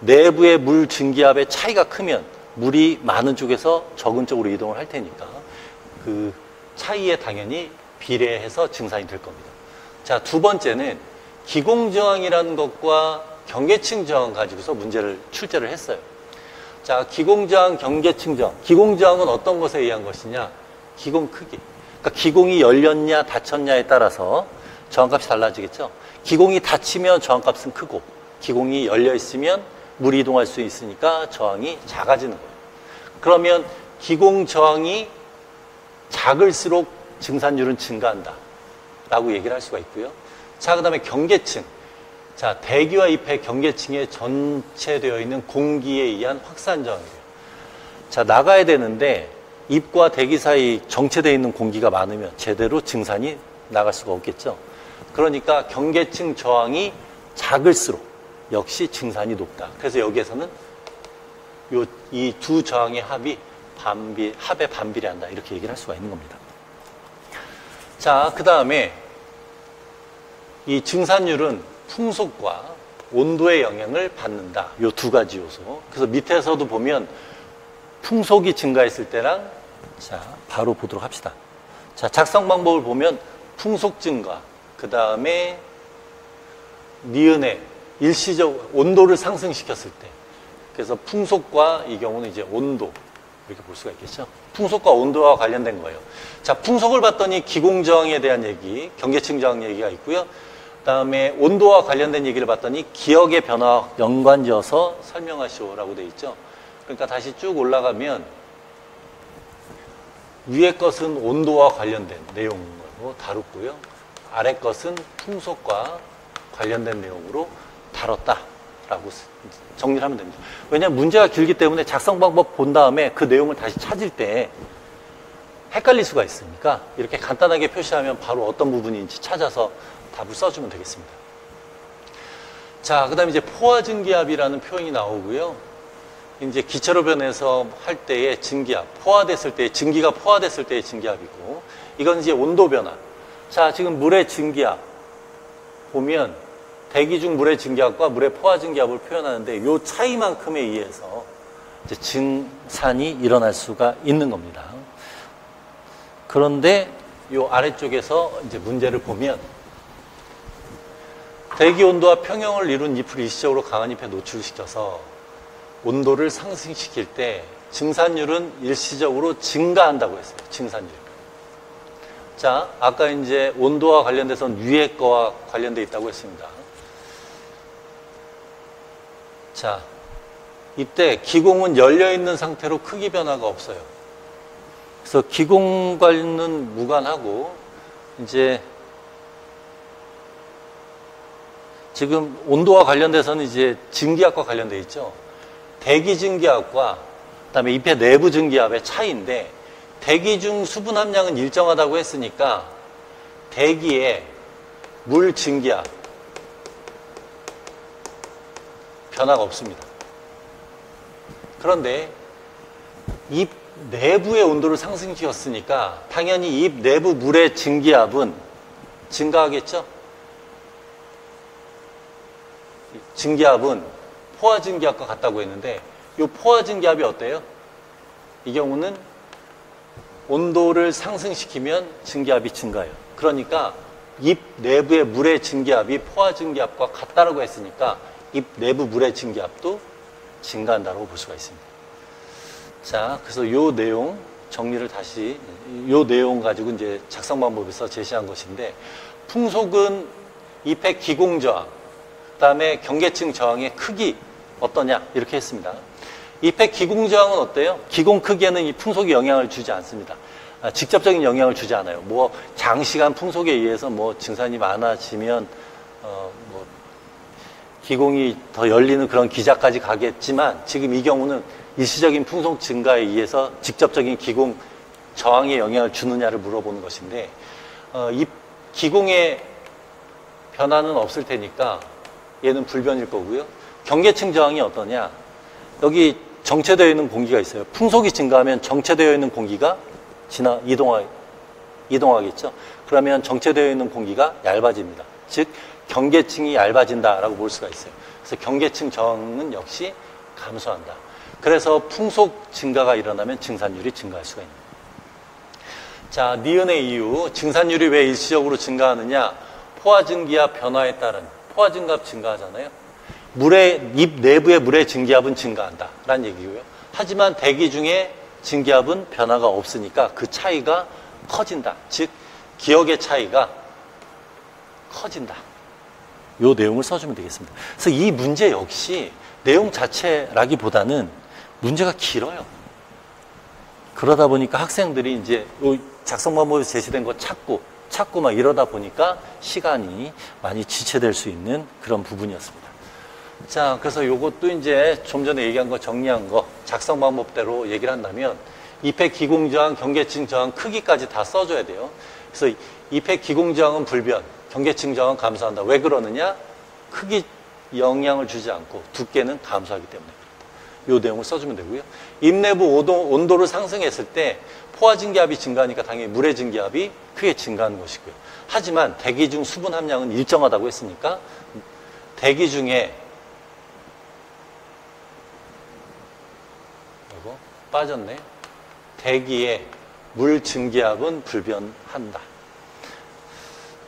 내부의 물 증기압의 차이가 크면 물이 많은 쪽에서 적은 쪽으로 이동을 할 테니까 그 차이에 당연히 비례해서 증산이 될 겁니다. 자, 두 번째는 기공저항이라는 것과 경계층 저항 가지고서 문제를 출제를 했어요. 자, 기공저항, 경계층 저항. 기공저항은 어떤 것에 의한 것이냐? 기공 크기. 그러니까 기공이 열렸냐 닫혔냐에 따라서 저항값이 달라지겠죠. 기공이 닫히면 저항값은 크고 기공이 열려 있으면 물이 이동할 수 있으니까 저항이 작아지는 거예요. 그러면 기공 저항이 작을수록 증산율은 증가한다 라고 얘기를 할 수가 있고요. 자, 그 다음에 경계층. 자, 대기와 잎의 경계층에 전체되어 있는 공기에 의한 확산 저항이에요. 자, 나가야 되는데 잎과 대기 사이 정체되어 있는 공기가 많으면 제대로 증산이 나갈 수가 없겠죠. 그러니까 경계층 저항이 작을수록 역시 증산이 높다. 그래서 여기에서는 이 두 저항의 합에 반비례한다. 이렇게 얘기를 할 수가 있는 겁니다. 자, 그 다음에 이 증산율은 풍속과 온도의 영향을 받는다. 이 두 가지 요소. 그래서 밑에서도 보면 풍속이 증가했을 때랑, 자, 바로 보도록 합시다. 자, 작성 방법을 보면 풍속 증가, 그 다음에 니은에 일시적 온도를 상승시켰을 때. 그래서 풍속과 이 경우는 이제 온도, 이렇게 볼 수가 있겠죠. 풍속과 온도와 관련된 거예요. 자, 풍속을 봤더니 기공저항에 대한 얘기, 경계층 저항 얘기가 있고요. 그 다음에 온도와 관련된 얘기를 봤더니 기억의 변화와 연관지어서 설명하시오라고 되어 있죠. 그러니까 다시 쭉 올라가면 위에 것은 온도와 관련된 내용으로 다뤘고요. 아래 것은 풍속과 관련된 내용으로 다뤘다라고 정리를 하면 됩니다. 왜냐하면 문제가 길기 때문에 작성 방법 본 다음에 그 내용을 다시 찾을 때 헷갈릴 수가 있으니까 이렇게 간단하게 표시하면 바로 어떤 부분인지 찾아서 답을 써주면 되겠습니다. 자, 그 다음에 이제 포화증기압이라는 표현이 나오고요. 이제 기체로 변해서 할 때의 증기압, 포화됐을 때, 증기가 포화됐을 때의 증기압이고, 이건 이제 온도 변화. 자, 지금 물의 증기압 보면 대기 중 물의 증기압과 물의 포화 증기압을 표현하는데 이 차이만큼에 의해서 이제 증산이 일어날 수가 있는 겁니다. 그런데 이 아래쪽에서 이제 문제를 보면 대기 온도와 평형을 이룬 잎을 일시적으로 강한 잎에 노출시켜서 온도를 상승시킬 때 증산율은 일시적으로 증가한다고 했어요. 증산율. 자, 아까 이제 온도와 관련돼서는 위에 거와 관련돼 있다고 했습니다. 자, 이때 기공은 열려있는 상태로 크기 변화가 없어요. 그래서 기공과는 무관하고 이제 지금 온도와 관련돼서는 이제 증기압과 관련돼 있죠. 대기 증기압과 그다음에 잎의 내부 증기압의 차이인데 대기 중 수분 함량은 일정하다고 했으니까 대기의 물 증기압 변화가 없습니다. 그런데 잎 내부의 온도를 상승시켰으니까 당연히 잎 내부 물의 증기압은 증가하겠죠? 증기압은 포화 증기압과 같다고 했는데 이 포화 증기압이 어때요? 이 경우는 온도를 상승시키면 증기압이 증가해요. 그러니까 잎 내부의 물의 증기압이 포화 증기압과 같다라고 했으니까 잎 내부 물의 증기압도 증가한다고 볼 수가 있습니다. 자, 그래서 요 내용 정리를 다시 요 내용 가지고 이제 작성 방법에서 제시한 것인데 풍속은 잎의 기공 저항, 그다음에 경계층 저항의 크기 어떠냐 이렇게 했습니다. 잎의 기공 저항은 어때요? 기공 크기에는 이 풍속이 영향을 주지 않습니다. 직접적인 영향을 주지 않아요. 뭐 장시간 풍속에 의해서 뭐 증산이 많아지면 뭐 기공이 더 열리는 그런 기자까지 가겠지만 지금 이 경우는 일시적인 풍속 증가에 의해서 직접적인 기공 저항에 영향을 주느냐를 물어보는 것인데 이 기공의 변화는 없을 테니까 얘는 불변일 거고요. 경계층 저항이 어떠냐? 여기 정체되어 있는 공기가 있어요. 풍속이 증가하면 정체되어 있는 공기가 이동하게 이동하겠죠. 그러면 정체되어 있는 공기가 얇아집니다. 즉 경계층이 얇아진다라고 볼 수가 있어요. 그래서 경계층 저항은 역시 감소한다. 그래서 풍속 증가가 일어나면 증산율이 증가할 수가 있는 거예요. 자, 니은의 이유, 증산율이 왜 일시적으로 증가하느냐? 포화증기압 변화에 따른 포화증기압 증가하잖아요. 입 내부의 물의 증기압은 증가한다 라는 얘기고요. 하지만 대기 중에 증기압은 변화가 없으니까 그 차이가 커진다. 즉 기억의 차이가 커진다. 이 내용을 써주면 되겠습니다. 그래서 이 문제 역시 내용 자체라기보다는 문제가 길어요. 그러다 보니까 학생들이 이제 작성 방법에서 제시된 거 찾고 막 이러다 보니까 시간이 많이 지체될 수 있는 그런 부분이었습니다. 자, 그래서 요것도 이제 좀 전에 얘기한 거 정리한 거 작성 방법대로 얘기를 한다면 이펙 기공 저항, 경계층 저항 크기까지 다 써줘야 돼요. 그래서 이펙 기공 저항은 불변, 경계층 저항은 감소한다. 왜 그러느냐? 크기 영향을 주지 않고 두께는 감소하기 때문에 그렇다. 요 내용을 써주면 되고요. 입 내부 온도를 상승했을 때 포화증기압이 증가하니까 당연히 물의 증기압이 크게 증가하는 것이고요. 하지만 대기 중 수분 함량은 일정하다고 했으니까 대기 중에 이거 빠졌네. 대기의 물 증기압은 불변한다.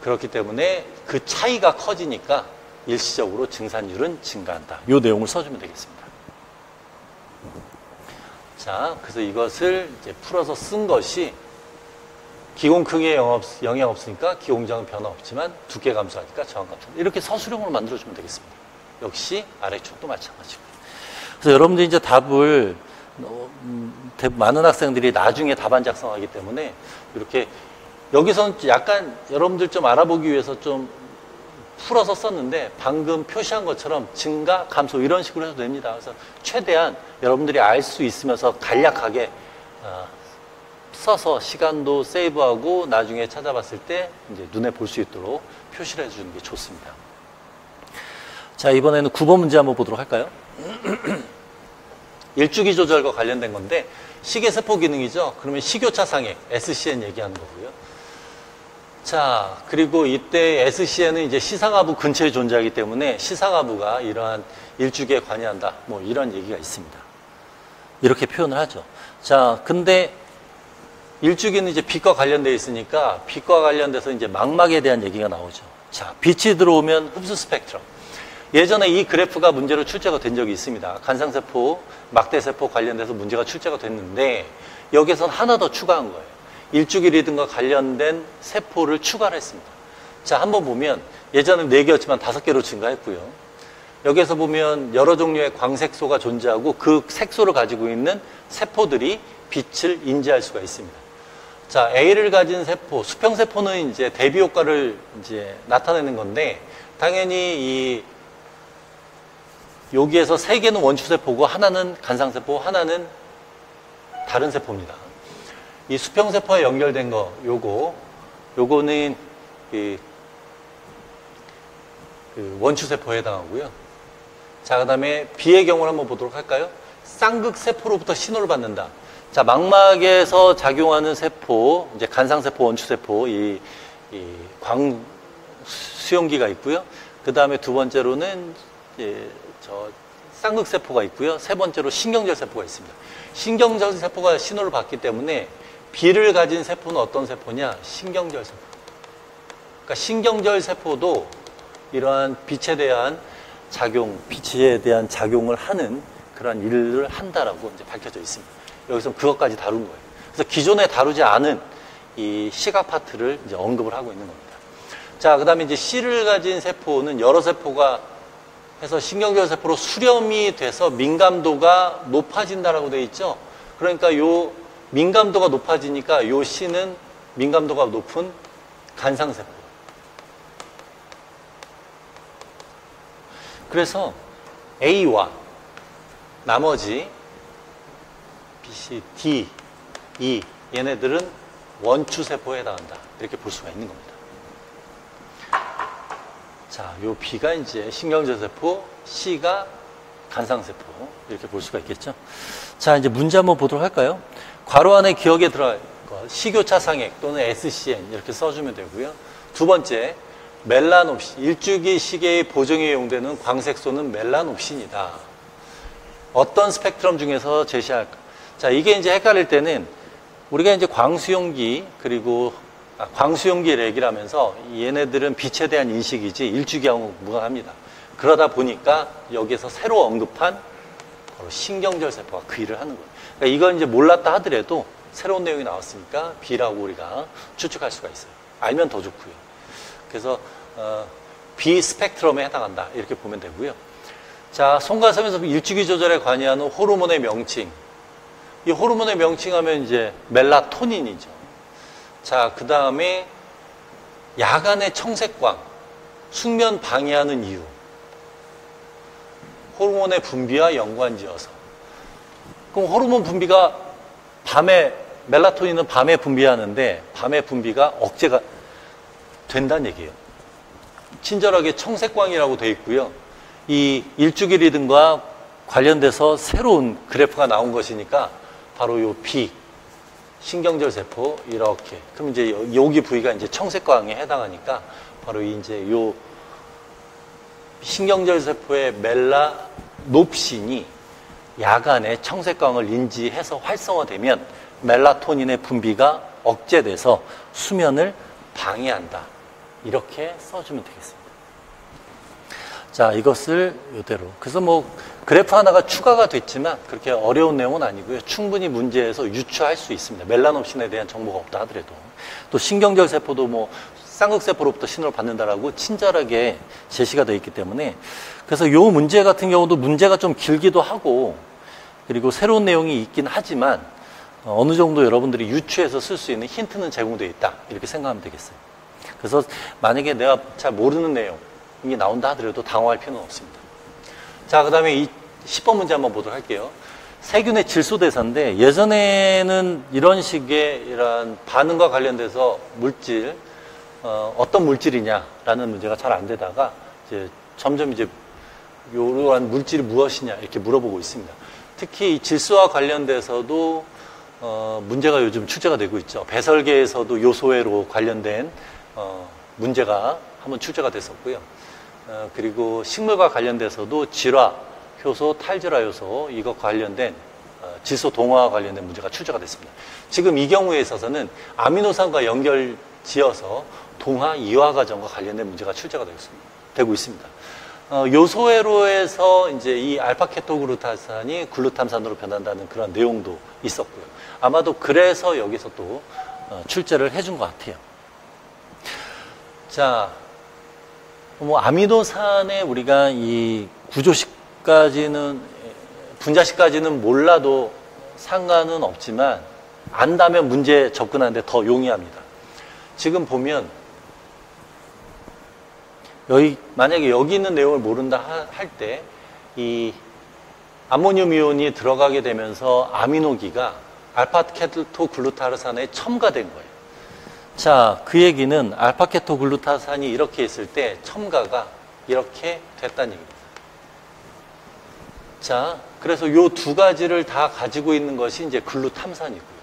그렇기 때문에 그 차이가 커지니까 일시적으로 증산율은 증가한다. 이 내용을 써주면 되겠습니다. 자, 그래서 이것을 이제 풀어서 쓴 것이 기공 크기에 영향 없으니까 기공저항은 변화 없지만 두께 감소하니까 저항 감소. 이렇게 서술형으로 만들어주면 되겠습니다. 역시 아래쪽도 마찬가지고요. 그래서 여러분들이 이제 답을 많은 학생들이 나중에 답안 작성하기 때문에 이렇게 여기서는 약간 여러분들 좀 알아보기 위해서 좀 풀어서 썼는데 방금 표시한 것처럼 증가, 감소 이런 식으로 해도 됩니다. 그래서 최대한 여러분들이 알 수 있으면서 간략하게 써서 시간도 세이브하고 나중에 찾아봤을 때 이제 눈에 볼 수 있도록 표시를 해주는 게 좋습니다. 자, 이번에는 9번 문제 한번 보도록 할까요? 일주기 조절과 관련된 건데 시계세포 기능이죠. 그러면 식교차 상해, SCN 얘기하는 거고요. 자, 그리고 이때 SCN은 이제 시상하부 근처에 존재하기 때문에 시상하부가 이러한 일주기에 관여한다. 뭐 이런 얘기가 있습니다. 이렇게 표현을 하죠. 자, 근데 일주기는 이제 빛과 관련되어 있으니까 빛과 관련돼서 이제 망막에 대한 얘기가 나오죠. 자, 빛이 들어오면 흡수 스펙트럼. 예전에 이 그래프가 문제로 출제가 된 적이 있습니다. 간상세포, 막대세포 관련돼서 문제가 출제가 됐는데 여기에선 하나 더 추가한 거예요. 일주기 리듬과 관련된 세포를 추가를 했습니다. 자, 한번 보면 예전에 4개였지만 5개로 증가했고요. 여기에서 보면 여러 종류의 광색소가 존재하고 그 색소를 가지고 있는 세포들이 빛을 인지할 수가 있습니다. 자, A를 가진 세포, 수평세포는 이제 대비 효과를 이제 나타내는 건데 당연히 여기에서 3개는 원추세포고 하나는 간상세포, 하나는 다른 세포입니다. 이 수평세포와 연결된 거, 요거는 그 원추세포에 해당하고요. 자, 그 다음에 B의 경우를 한번 보도록 할까요? 쌍극세포로부터 신호를 받는다. 자, 망막에서 작용하는 세포, 이제 간상세포, 원추세포, 수용기가 있고요. 그 다음에 두 번째로는 쌍극세포가 있고요. 세 번째로 신경절세포가 있습니다. 신경절세포가 신호를 받기 때문에 B를 가진 세포는 어떤 세포냐? 신경절세포. 그러니까 신경절세포도 이러한 빛에 대한 작용을 하는 그런 일을 한다라고 이제 밝혀져 있습니다. 여기서 그것까지 다룬 거예요. 그래서 기존에 다루지 않은 이 시각 파트를 이제 언급을 하고 있는 겁니다. 자, 그 다음에 이제 C를 가진 세포는 여러 세포가 해서 신경절세포로 수렴이 돼서 민감도가 높아진다라고 되어 있죠. 그러니까 요 민감도가 높아지니까 요 C는 민감도가 높은 간상세포. 그래서 A와 나머지 B, C, D, E 얘네들은 원추세포에 해당한다. 이렇게 볼 수가 있는 겁니다. 자, 요 B가 이제 신경절세포, C가 간상세포 이렇게 볼 수가 있겠죠. 자, 이제 문제 한번 보도록 할까요? 괄호 안에 기억에 들어갈 것, 식교차 상액 또는 SCN 이렇게 써주면 되고요. 두 번째, 멜라놉신, 일주기 시계의 보정에 이용되는 광색소는 멜라놉신이다. 어떤 스펙트럼 중에서 제시할까? 자, 이게 이제 헷갈릴 때는 우리가 이제 광수용기 그리고 광수용기 렉이라면서 얘네들은 빛에 대한 인식이지 일주기하고 무관합니다. 그러다 보니까 여기에서 새로 언급한 바로 신경절 세포가 그 일을 하는 거예요. 그러니까 이건 이제 몰랐다 하더라도 새로운 내용이 나왔으니까 B라고 우리가 추측할 수가 있어요. 알면 더 좋고요. 그래서 B 스펙트럼에 해당한다 이렇게 보면 되고요. 자, 송가섬에서 일주기 조절에 관여하는 호르몬의 명칭. 이 호르몬의 명칭하면 이제 멜라토닌이죠. 자, 그 다음에 야간의 청색광, 숙면 방해하는 이유. 호르몬의 분비와 연관지어서. 그럼 호르몬 분비가 멜라토닌은 밤에 분비하는데 밤에 분비가 억제가 된다는 얘기예요. 친절하게 청색광이라고 되어 있고요. 이 일주기 리듬과 관련돼서 새로운 그래프가 나온 것이니까 바로 요 B, 신경절 세포 이렇게. 그럼 이제 여기 부위가 이제 청색광에 해당하니까 바로 이제 요 신경절 세포의 멜라놉신이 야간에 청색광을 인지해서 활성화되면 멜라토닌의 분비가 억제돼서 수면을 방해한다. 이렇게 써주면 되겠습니다. 자, 이것을 이대로. 그래서 뭐 그래프 하나가 추가가 됐지만 그렇게 어려운 내용은 아니고요. 충분히 문제에서 유추할 수 있습니다. 멜라놉신에 대한 정보가 없다 하더라도. 또 신경절 세포도 뭐 쌍극세포로부터 신호를 받는다라고 친절하게 제시가 되어 있기 때문에 그래서 요 문제 같은 경우도 문제가 좀 길기도 하고 그리고 새로운 내용이 있긴 하지만 어느 정도 여러분들이 유추해서 쓸 수 있는 힌트는 제공되어 있다. 이렇게 생각하면 되겠어요. 그래서 만약에 내가 잘 모르는 내용이 나온다 하더라도 당황할 필요는 없습니다. 자, 그 다음에 이 10번 문제 한번 보도록 할게요. 세균의 질소대사인데 예전에는 이런 식의 이런 반응과 관련돼서 물질, 어떤 물질이냐라는 문제가 잘 안 되다가 이제 점점 이제 이러한 물질이 무엇이냐 이렇게 물어보고 있습니다. 특히 이 질소와 관련돼서도 문제가 요즘 출제가 되고 있죠. 배설계에서도 요소회로 관련된 문제가 한번 출제가 됐었고요. 그리고 식물과 관련돼서도 질화 효소, 탈질화 효소 이거 관련된 질소 동화와 관련된 문제가 출제가 됐습니다. 지금 이 경우에 있어서는 아미노산과 연결 지어서 동화 이화 과정과 관련된 문제가 출제가 되고 있습니다. 요소회로에서 이제 이 알파케토글루타산이 글루탐산으로 변한다는 그런 내용도 있었고요. 아마도 그래서 여기서 또 출제를 해준 것 같아요. 자, 뭐 아미노산의 우리가 이 구조식까지는 분자식까지는 몰라도 상관은 없지만 안다면 문제 접근하는데 더 용이합니다. 지금 보면 만약에 여기 있는 내용을 모른다 할 때 이 아모늄 이온이 들어가게 되면서 아미노기가 알파케토글루타산에 첨가된 거예요. 자, 그 얘기는 알파케토글루타산이 이렇게 있을 때 첨가가 이렇게 됐다는 얘기입니다. 자, 그래서 요 두 가지를 다 가지고 있는 것이 이제 글루탐산이고요.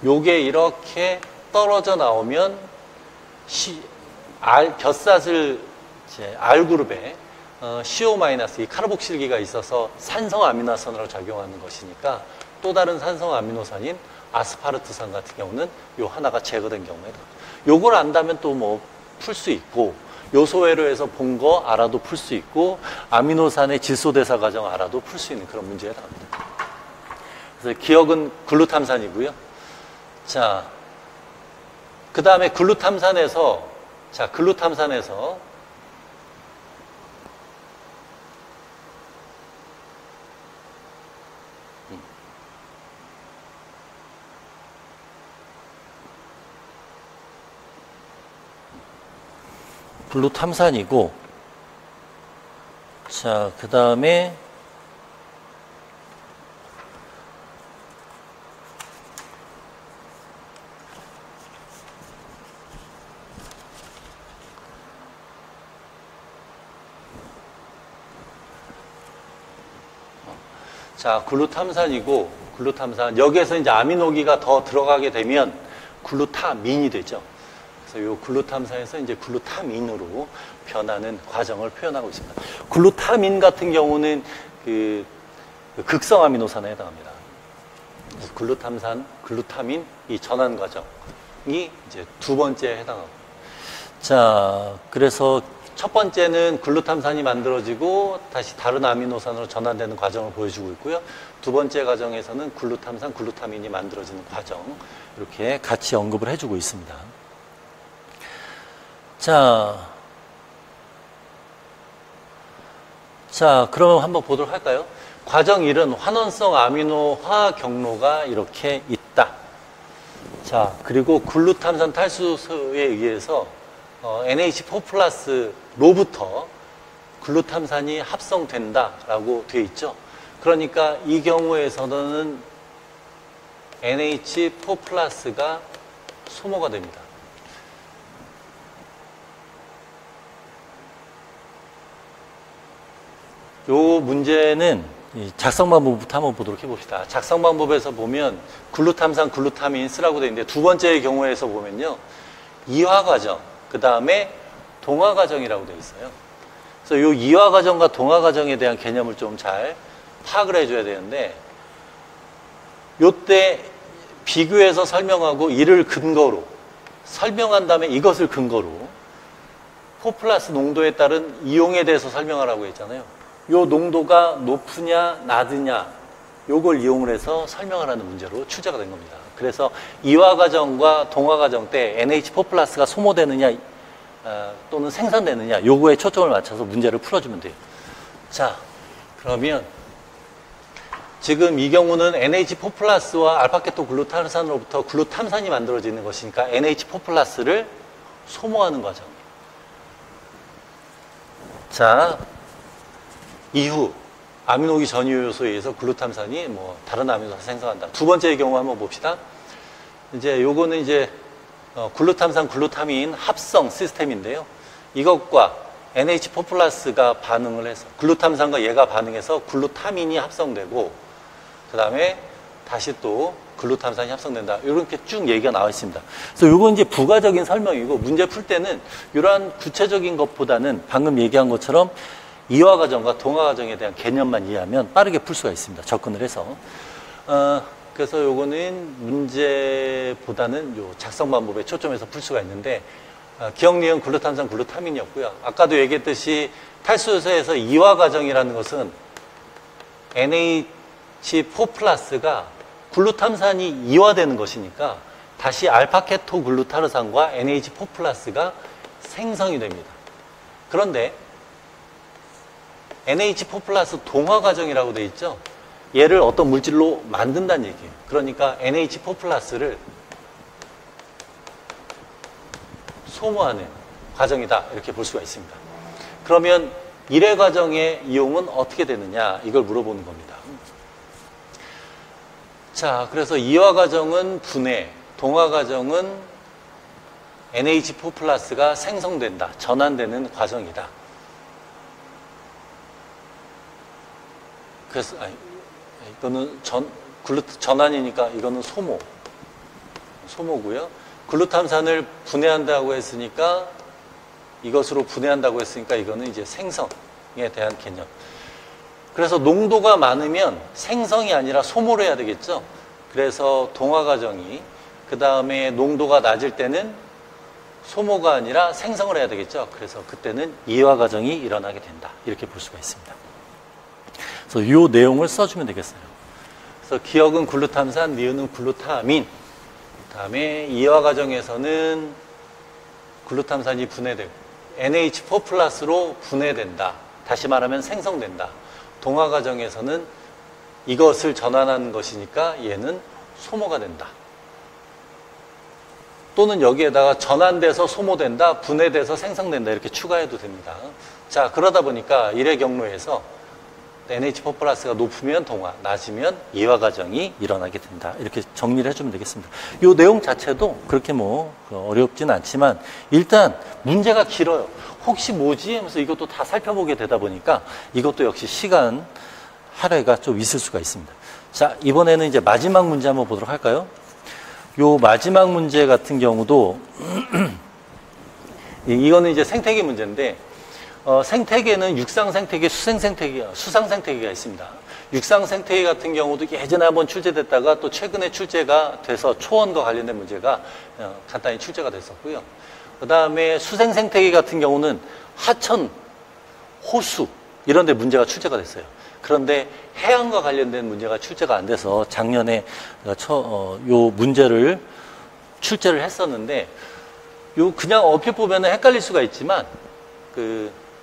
요게 이렇게 떨어져 나오면 벼삿을 R그룹에 CO- 이 카르복실기가 있어서 산성 아미노산으로 작용하는 것이니까 또 다른 산성 아미노산인 아스파르트산 같은 경우는 요 하나가 제거된 경우에 요걸 안다면 또 뭐 풀 수 있고 요소회로에서 본 거 알아도 풀 수 있고 아미노산의 질소대사 과정 알아도 풀 수 있는 그런 문제에 나옵니다. 그래서 기억은 글루탐산이고요. 자, 그 다음에 글루탐산에서 글루탐산이고, 자, 그 다음에 자, 글루탐산이고, 글루탐산. 여기에서 이제 아미노기가 더 들어가게 되면 글루타민이 되죠. 그래서 이 글루탐산에서 이제 글루타민으로 변하는 과정을 표현하고 있습니다. 글루타민 같은 경우는 그 극성 아미노산에 해당합니다. 그래서 글루탐산, 글루타민 이 전환 과정이 이제 두 번째에 해당하고. 자, 그래서 첫 번째는 글루탐산이 만들어지고 다시 다른 아미노산으로 전환되는 과정을 보여주고 있고요. 두 번째 과정에서는 글루탐산, 글루타민이 만들어지는 과정 이렇게 같이 언급을 해주고 있습니다. 자, 그러면 한번 보도록 할까요? 과정 1은 환원성 아미노 화학 경로가 이렇게 있다. 자, 그리고 글루탐산 탈수소에 의해서 NH4+로부터 글루탐산이 합성된다라고 되어 있죠. 그러니까 이 경우에서는 NH4+가 소모가 됩니다. 요 문제는 작성 방법부터 한번 보도록 해봅시다. 작성 방법에서 보면 글루탐산, 글루타민 쓰라고 되어 있는데 두 번째의 경우에서 보면요. 이화 과정, 그 다음에 동화 과정이라고 되어 있어요. 그래서 요 이화 과정과 동화 과정에 대한 개념을 좀 잘 파악을 해줘야 되는데 요때 비교해서 설명하고 이를 근거로 설명한 다음에 이것을 근거로 4+ 농도에 따른 이용에 대해서 설명하라고 했잖아요. 요 농도가 높으냐 낮으냐 요걸 이용을 해서 설명하라는 문제로 출제가 된 겁니다. 그래서 이화 과정과 동화 과정 때 NH4+가 소모되느냐 또는 생산되느냐 요거에 초점을 맞춰서 문제를 풀어주면 돼요. 자, 그러면 지금 이 경우는 NH4+와 알파케토글루타산으로부터 글루탐산이 만들어지는 것이니까 NH4+를 소모하는 과정이에요. 자, 이후 아미노기 전유 요소에 의해서 글루탐산이 다른 아미노산 생성한다. 두 번째의 경우 한번 봅시다. 이제 요거는 이제 글루탐산, 글루타민 합성 시스템인데요. 이것과 NH4+가 반응을 해서 글루탐산과 얘가 반응해서 글루타민이 합성되고 그 다음에 다시 또 글루탐산이 합성된다. 이렇게 쭉 얘기가 나와 있습니다. 그래서 요건 이제 부가적인 설명이고 문제 풀 때는 이러한 구체적인 것보다는 방금 얘기한 것처럼 이화 과정과 동화 과정에 대한 개념만 이해하면 빠르게 풀 수가 있습니다. 접근을 해서. 그래서 요거는 문제보다는 요 작성 방법에 초점해서 풀 수가 있는데, 기억, 니은, 글루탐산, 글루타민이었고요. 아까도 얘기했듯이 탈수소에서 이화 과정이라는 것은 NH4+가 글루탐산이 이화되는 것이니까 다시 알파케토글루타르산과 NH4+가 생성이 됩니다. 그런데 NH4+ 동화 과정이라고 되어 있죠. 얘를 어떤 물질로 만든다는 얘기예요. 그러니까 NH4+를 소모하는 과정이다. 이렇게 볼 수가 있습니다. 그러면 1회 과정의 이용은 어떻게 되느냐 이걸 물어보는 겁니다. 자, 그래서 이화 과정은 분해, 동화 과정은 NH4+가 생성된다. 전환되는 과정이다. 그래서 이거는 전환이니까 이거는 소모고요. 글루탐산을 분해한다고 했으니까 이것으로 분해한다고 했으니까 이거는 이제 생성에 대한 개념. 그래서 농도가 많으면 생성이 아니라 소모를 해야 되겠죠. 그래서 동화 과정이 그 다음에 농도가 낮을 때는 소모가 아니라 생성을 해야 되겠죠. 그래서 그때는 이화 과정이 일어나게 된다. 이렇게 볼 수가 있습니다. 그래서 이 내용을 써주면 되겠어요. 그래서 기억은 글루탐산, 니은은 글루타민. 그 다음에 이화 과정에서는 글루탐산이 분해되고 NH4+로 분해된다. 다시 말하면 생성된다. 동화 과정에서는 이것을 전환하는 것이니까 얘는 소모가 된다. 또는 여기에다가 전환돼서 소모된다, 분해돼서 생성된다 이렇게 추가해도 됩니다. 자, 그러다 보니까 1회 경로에서 NH4+가 높으면 동화, 낮으면 이화 과정이 일어나게 된다. 이렇게 정리를 해주면 되겠습니다. 이 내용 자체도 그렇게 어렵지는 않지만 일단 문제가 길어요. 혹시 뭐지? 하면서 이것도 다 살펴보게 되다 보니까 이것도 역시 시간 할애가 좀 있을 수가 있습니다. 자, 이번에는 이제 마지막 문제 한번 보도록 할까요? 요 마지막 문제 같은 경우도 이거는 이제 생태계 문제인데 생태계는 육상 생태계, 수상 생태계가 있습니다. 육상 생태계 같은 경우도 예전에 한번 출제됐다가 또 최근에 출제가 돼서 초원과 관련된 문제가 간단히 출제가 됐었고요. 그 다음에 수생 생태계 같은 경우는 하천, 호수 이런 데 문제가 출제가 됐어요. 그런데 해양과 관련된 문제가 출제가 안 돼서 작년에 요 문제를 출제를 했었는데 요 그냥 얼핏 보면 헷갈릴 수가 있지만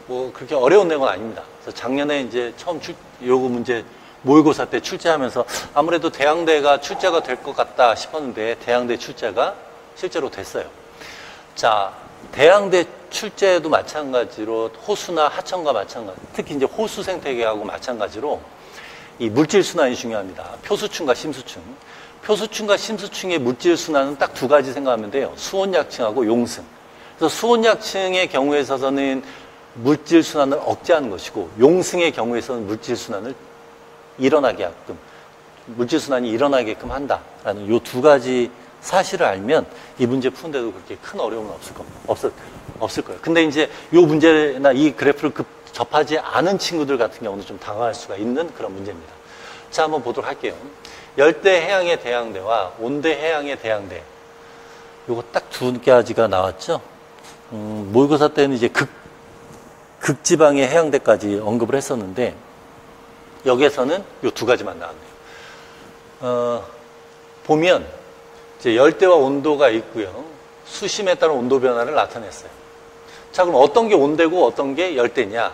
뭐 그렇게 어려운 내용은 아닙니다. 그래서 작년에 이제 처음 요거 문제 모의고사 때 출제하면서 아무래도 대항대가 출제가 될 것 같다 싶었는데 대항대 출제가 실제로 됐어요. 자, 대항대 출제도 마찬가지로 호수나 하천과 마찬가지, 특히 이제 호수 생태계하고 마찬가지로 이 물질 순환이 중요합니다. 표수층과 심수층. 표수층과 심수층의 물질 순환은 딱 두 가지 생각하면 돼요. 수온약층하고 용승. 그래서 수온약층의 경우에 있어서는 물질 순환을 억제하는 것이고 용승의 경우에 있어서는 물질 순환이 일어나게끔 한다라는 요 두 가지 사실을 알면 이 문제 푸는데도 그렇게 큰 어려움은 없을 거예요. 근데 이제 요 문제나 이 그래프를 접하지 않은 친구들 같은 경우는 좀 당황할 수가 있는 그런 문제입니다. 자, 한번 보도록 할게요. 열대 해양의 대항대와 온대 해양의 대항대. 요거 딱 두 가지가 나왔죠. 모의고사 때는 이제 극지방의 해양대까지 언급을 했었는데 여기에서는 요 두 가지만 나왔네요. 보면 이제 열대와 온도가 있고요. 수심에 따른 온도 변화를 나타냈어요. 자, 그럼 어떤 게 온대고 어떤 게 열대냐?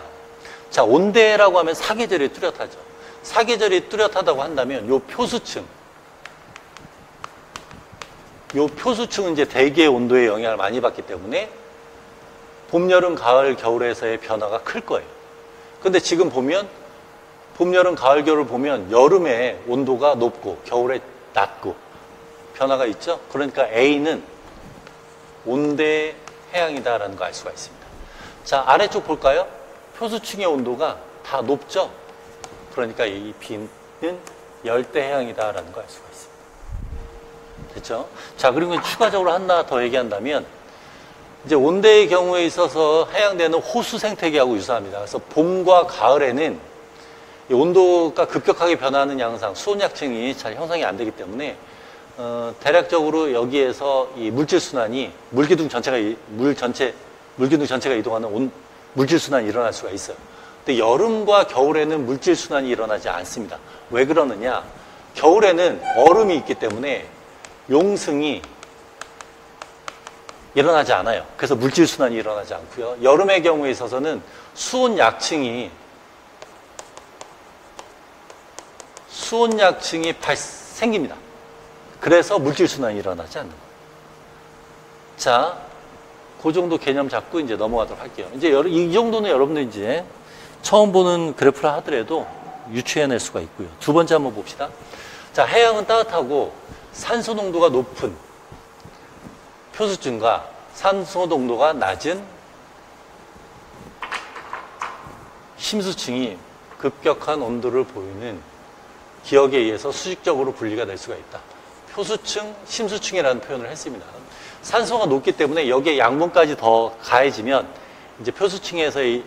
자, 온대라고 하면 사계절이 뚜렷하죠. 사계절이 뚜렷하다고 한다면 요 표수층은 이제 대기의 온도에 영향을 많이 받기 때문에 봄, 여름, 가을, 겨울에서의 변화가 클 거예요. 근데 지금 보면 봄, 여름, 가을, 겨울을 보면 여름에 온도가 높고 겨울에 낮고 변화가 있죠. 그러니까 A는 온대 해양이다라는 거 알 수가 있습니다. 자, 아래쪽 볼까요? 표수층의 온도가 다 높죠. 그러니까 이 B는 열대 해양이다라는 거 알 수가 있습니다. 됐죠? 자, 그리고 추가적으로 하나 더 얘기한다면 이제 온대의 경우에 있어서 해양대는 호수 생태계하고 유사합니다. 그래서 봄과 가을에는 이 온도가 급격하게 변하는 양상, 수온약층이 잘 형성이 안 되기 때문에 대략적으로 여기에서 이 물질 순환이 물기둥 전체가 이동하는 물질 순환이 일어날 수가 있어요. 근데 여름과 겨울에는 물질 순환이 일어나지 않습니다. 왜 그러느냐? 겨울에는 얼음이 있기 때문에 용승이 일어나지 않아요. 그래서 물질 순환이 일어나지 않고요. 여름의 경우에 있어서는 수온 약층이 생깁니다. 그래서 물질 순환이 일어나지 않는 거예요. 자, 그 정도 개념 잡고 이제 넘어가도록 할게요. 이제 이 정도는 여러분들 이제 처음 보는 그래프를 하더라도 유추해낼 수가 있고요. 두 번째 한번 봅시다. 자, 해양은 따뜻하고 산소 농도가 높은 표수층과 산소 농도가 낮은 심수층이 급격한 온도를 보이는 기억에 의해서 수직적으로 분리가 될 수가 있다. 표수층, 심수층이라는 표현을 했습니다. 산소가 높기 때문에 여기에 양분까지 더 가해지면 이제 표수층에서의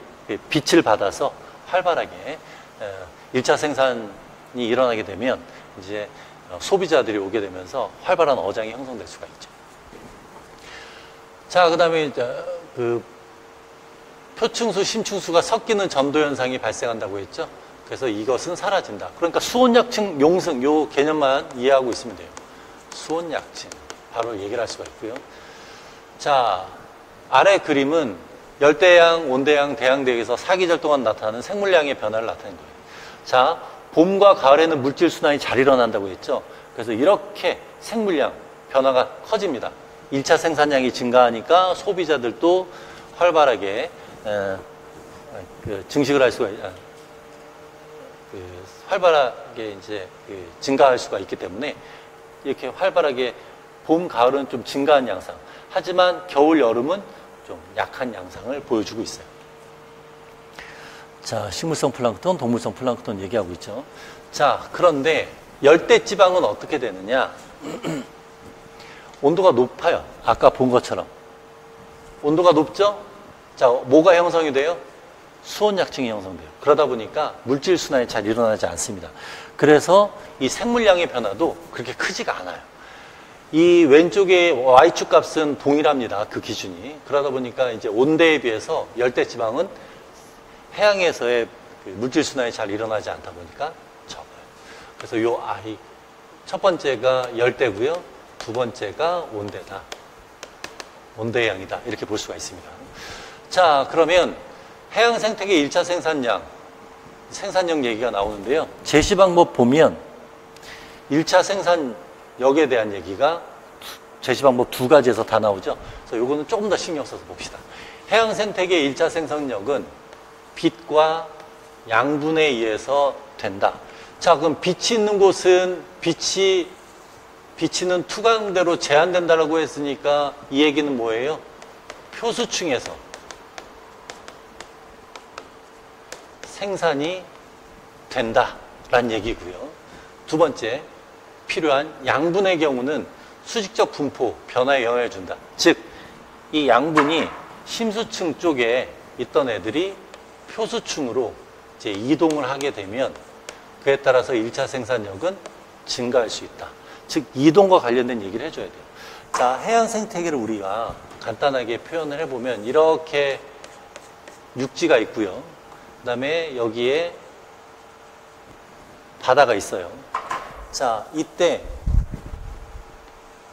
빛을 받아서 활발하게 1차 생산이 일어나게 되면 이제 소비자들이 오게 되면서 활발한 어장이 형성될 수가 있죠. 자, 그 다음에 그 표층수, 심층수가 섞이는 전도 현상이 발생한다고 했죠. 그래서 이것은 사라진다. 그러니까 수온약층, 용승 요 개념만 이해하고 있으면 돼요. 수온약층 바로 얘기를 할 수가 있고요. 자, 아래 그림은 열대양, 온대양, 대양대에서 사계절 동안 나타나는 생물량의 변화를 나타낸 거예요. 자, 봄과 가을에는 물질 순환이 잘 일어난다고 했죠. 그래서 이렇게 생물량 변화가 커집니다. 1차 생산량이 증가하니까 소비자들도 활발하게 증식을 할 수가 활발하게 이제 증가할 수가 있기 때문에 이렇게 활발하게 봄, 가을은 좀 증가한 양상. 하지만 겨울, 여름은 좀 약한 양상을 보여주고 있어요. 자, 식물성 플랑크톤, 동물성 플랑크톤 얘기하고 있죠. 자, 그런데 열대지방은 어떻게 되느냐? 온도가 높아요. 아까 본 것처럼. 온도가 높죠? 자, 뭐가 형성이 돼요? 수온약층이 형성돼요. 그러다 보니까 물질 순환이 잘 일어나지 않습니다. 그래서 이 생물량의 변화도 그렇게 크지가 않아요. 이 왼쪽의 Y축 값은 동일합니다. 그 기준이. 그러다 보니까 이제 온대에 비해서 열대지방은 해양에서의 물질 순환이 잘 일어나지 않다 보니까 적어요. 그래서 요 I 첫 번째가 열대고요. 두 번째가 온대다. 온대양이다. 이렇게 볼 수가 있습니다. 자, 그러면 해양 생태계 1차 생산력 얘기가 나오는데요. 제시 방법 보면 1차 생산력에 대한 얘기가 제시 방법 두 가지에서 다 나오죠. 그래서 요거는 조금 더 신경 써서 봅시다. 해양 생태계 1차 생산력은 빛과 양분에 의해서 된다. 자, 그럼 빛이 있는 곳은 빛이는 투광대로 제한된다라고 했으니까 이 얘기는 뭐예요? 표수층에서 생산이 된다라는 얘기고요. 두 번째, 필요한 양분의 경우는 수직적 분포, 변화에 영향을 준다. 즉, 이 양분이 심수층 쪽에 있던 애들이 표수층으로 이제 이동을 하게 되면 그에 따라서 1차 생산력은 증가할 수 있다. 즉, 이동과 관련된 얘기를 해줘야 돼요. 자, 해양 생태계를 우리가 간단하게 표현을 해보면 이렇게 육지가 있고요. 그 다음에 여기에 바다가 있어요. 자, 이때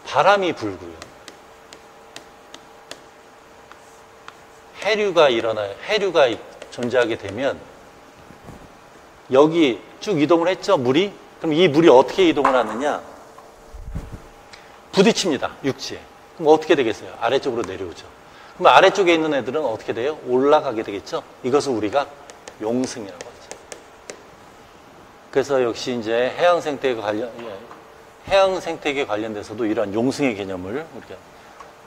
바람이 불고요. 해류가 일어나요. 해류가 존재하게 되면 여기 쭉 이동을 했죠, 물이? 그럼 이 물이 어떻게 이동을 하느냐? 부딪힙니다, 육지에. 그럼 어떻게 되겠어요? 아래쪽으로 내려오죠. 그럼 아래쪽에 있는 애들은 어떻게 돼요? 올라가게 되겠죠? 이것을 우리가 용승이라고 하죠. 그래서 역시 이제 해양 생태계 관련돼서도 이러한 용승의 개념을 우리가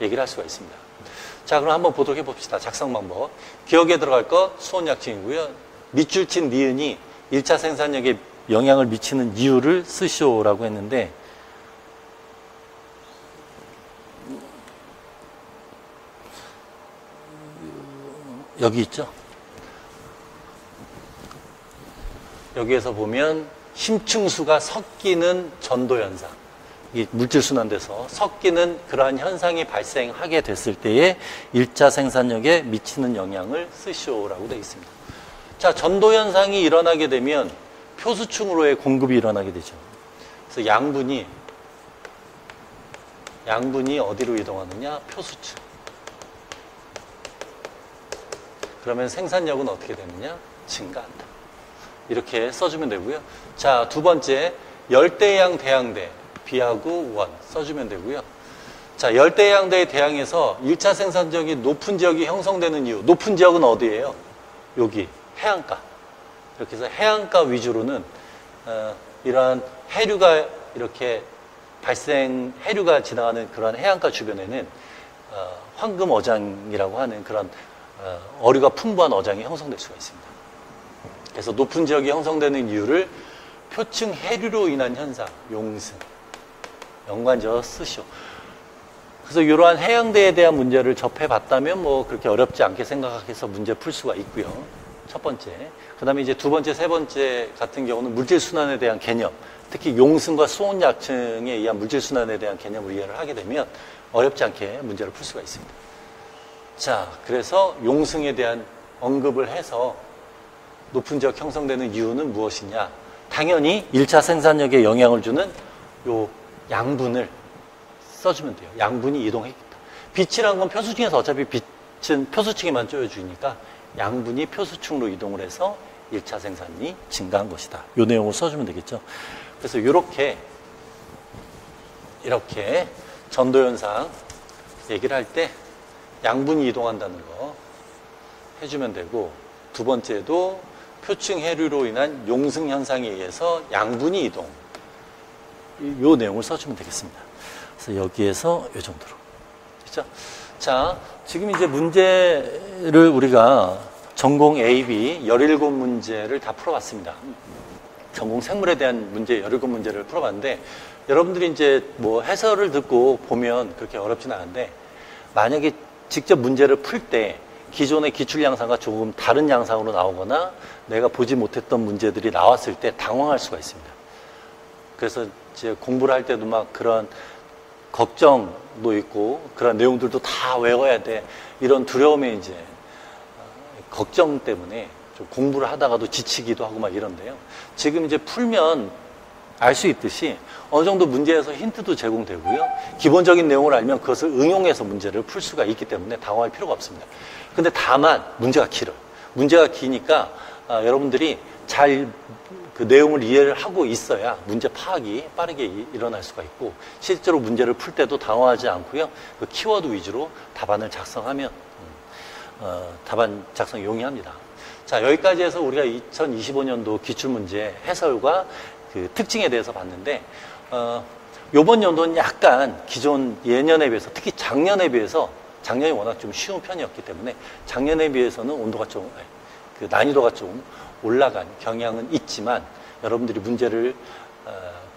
얘기를 할 수가 있습니다. 자, 그럼 한번 보도록 해봅시다. 작성 방법. 기억에 들어갈 것 수온약층이고요. 밑줄 친 니은이 1차 생산력에 영향을 미치는 이유를 쓰시오라고 했는데 여기 있죠. 여기에서 보면 심층수가 섞이는 전도현상, 이 물질순환돼서 섞이는 그러한 현상이 발생하게 됐을 때에 1차 생산력에 미치는 영향을 쓰시오라고 되어 있습니다. 자, 전도현상이 일어나게 되면 표수층으로의 공급이 일어나게 되죠. 그래서 양분이 어디로 이동하느냐? 표수층. 그러면 생산력은 어떻게 되느냐? 증가한다. 이렇게 써주면 되고요. 자, 두 번째, 열대양 대양대, B하고 1 써주면 되고요. 자, 열대양대의 대양에서 1차 생산력이 높은 지역이 형성되는 이유. 높은 지역은 어디예요? 여기, 해안가. 이렇게 해서 해안가 위주로는 이러한 해류가 이렇게 해류가 지나가는 그런 해안가 주변에는 황금 어장이라고 하는 그런 어류가 풍부한 어장이 형성될 수가 있습니다. 그래서 높은 지역이 형성되는 이유를 표층 해류로 인한 현상, 용승, 연관지어 쓰시오. 그래서 이러한 해양대에 대한 문제를 접해봤다면 뭐 그렇게 어렵지 않게 생각해서 문제 풀 수가 있고요. 첫 번째. 그 다음에 이제 두 번째, 세 번째 같은 경우는 물질순환에 대한 개념, 특히 용승과 수온약층에 의한 물질순환에 대한 개념을 이해를 하게 되면 어렵지 않게 문제를 풀 수가 있습니다. 자, 그래서 용승에 대한 언급을 해서 높은 지역 형성되는 이유는 무엇이냐? 당연히 1차 생산력에 영향을 주는 요 양분을 써주면 돼요. 양분이 이동했다. 빛이란 건 표수층에서 어차피 빛은 표수층에만 쪼여주니까 양분이 표수층으로 이동을 해서 1차 생산이 증가한 것이다. 요 내용을 써주면 되겠죠. 그래서 이렇게 전도현상 얘기를 할 때 양분이 이동한다는 거 해주면 되고, 두 번째도 표층 해류로 인한 용승 현상에 의해서 양분이 이동. 요 내용을 써주면 되겠습니다. 그래서 여기에서 요 정도로. 그렇죠? 자, 지금 이제 문제를 우리가 전공 A, B 17문제를 다 풀어봤습니다. 전공 생물에 대한 문제 17문제를 풀어봤는데 여러분들이 이제 뭐 해설을 듣고 보면 그렇게 어렵진 않은데 만약에 직접 문제를 풀 때 기존의 기출 양상과 조금 다른 양상으로 나오거나 내가 보지 못했던 문제들이 나왔을 때 당황할 수가 있습니다. 그래서 이제 공부를 할 때도 막 그런 걱정도 있고 그런 내용들도 다 외워야 돼. 이런 두려움에 이제 걱정 때문에 좀 공부를 하다가도 지치기도 하고 막 이런데요. 지금 이제 풀면 알 수 있듯이 어느 정도 문제에서 힌트도 제공되고요. 기본적인 내용을 알면 그것을 응용해서 문제를 풀 수가 있기 때문에 당황할 필요가 없습니다. 근데 다만 문제가 길어요. 문제가 기니까 여러분들이 잘 그 내용을 이해를 하고 있어야 문제 파악이 빠르게 일어날 수가 있고 실제로 문제를 풀 때도 당황하지 않고요. 그 키워드 위주로 답안을 작성하면 답안 작성 용이합니다. 자, 여기까지 해서 우리가 2025년도 기출문제 해설과 그 특징에 대해서 봤는데 요번 연도는 약간 기존 예년에 비해서 특히 작년에 비해서 작년이 워낙 좀 쉬운 편이었기 때문에 작년에 비해서는 온도가 좀 그 난이도가 좀 올라간 경향은 있지만 여러분들이 문제를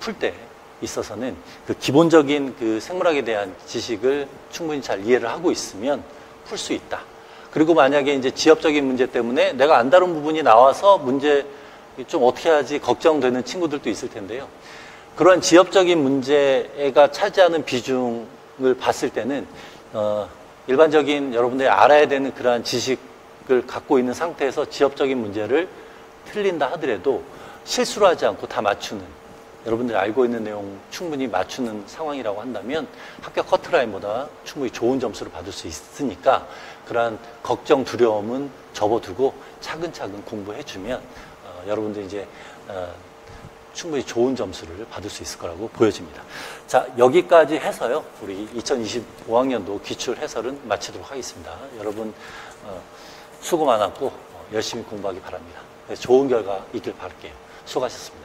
풀 때 있어서는 그 기본적인 그 생물학에 대한 지식을 충분히 잘 이해를 하고 있으면 풀 수 있다. 그리고 만약에 이제 지엽적인 문제 때문에 내가 안 다룬 부분이 나와서 문제 좀 어떻게 하지 걱정되는 친구들도 있을 텐데요. 그런 지엽적인 문제가 차지하는 비중을 봤을 때는 일반적인 여러분들이 알아야 되는 그러한 지식을 갖고 있는 상태에서 지엽적인 문제를 틀린다 하더라도 실수를 하지 않고 다 맞추는 여러분들이 알고 있는 내용 충분히 맞추는 상황이라고 한다면 합격 커트라인보다 충분히 좋은 점수를 받을 수 있으니까 그러한 걱정, 두려움은 접어두고 차근차근 공부해주면 여러분들이 이제 충분히 좋은 점수를 받을 수 있을 거라고 보여집니다. 자, 여기까지 해서요. 우리 2025학년도 기출 해설은 마치도록 하겠습니다. 여러분 수고 많았고 열심히 공부하기 바랍니다. 좋은 결과 있길 바랄게요. 수고하셨습니다.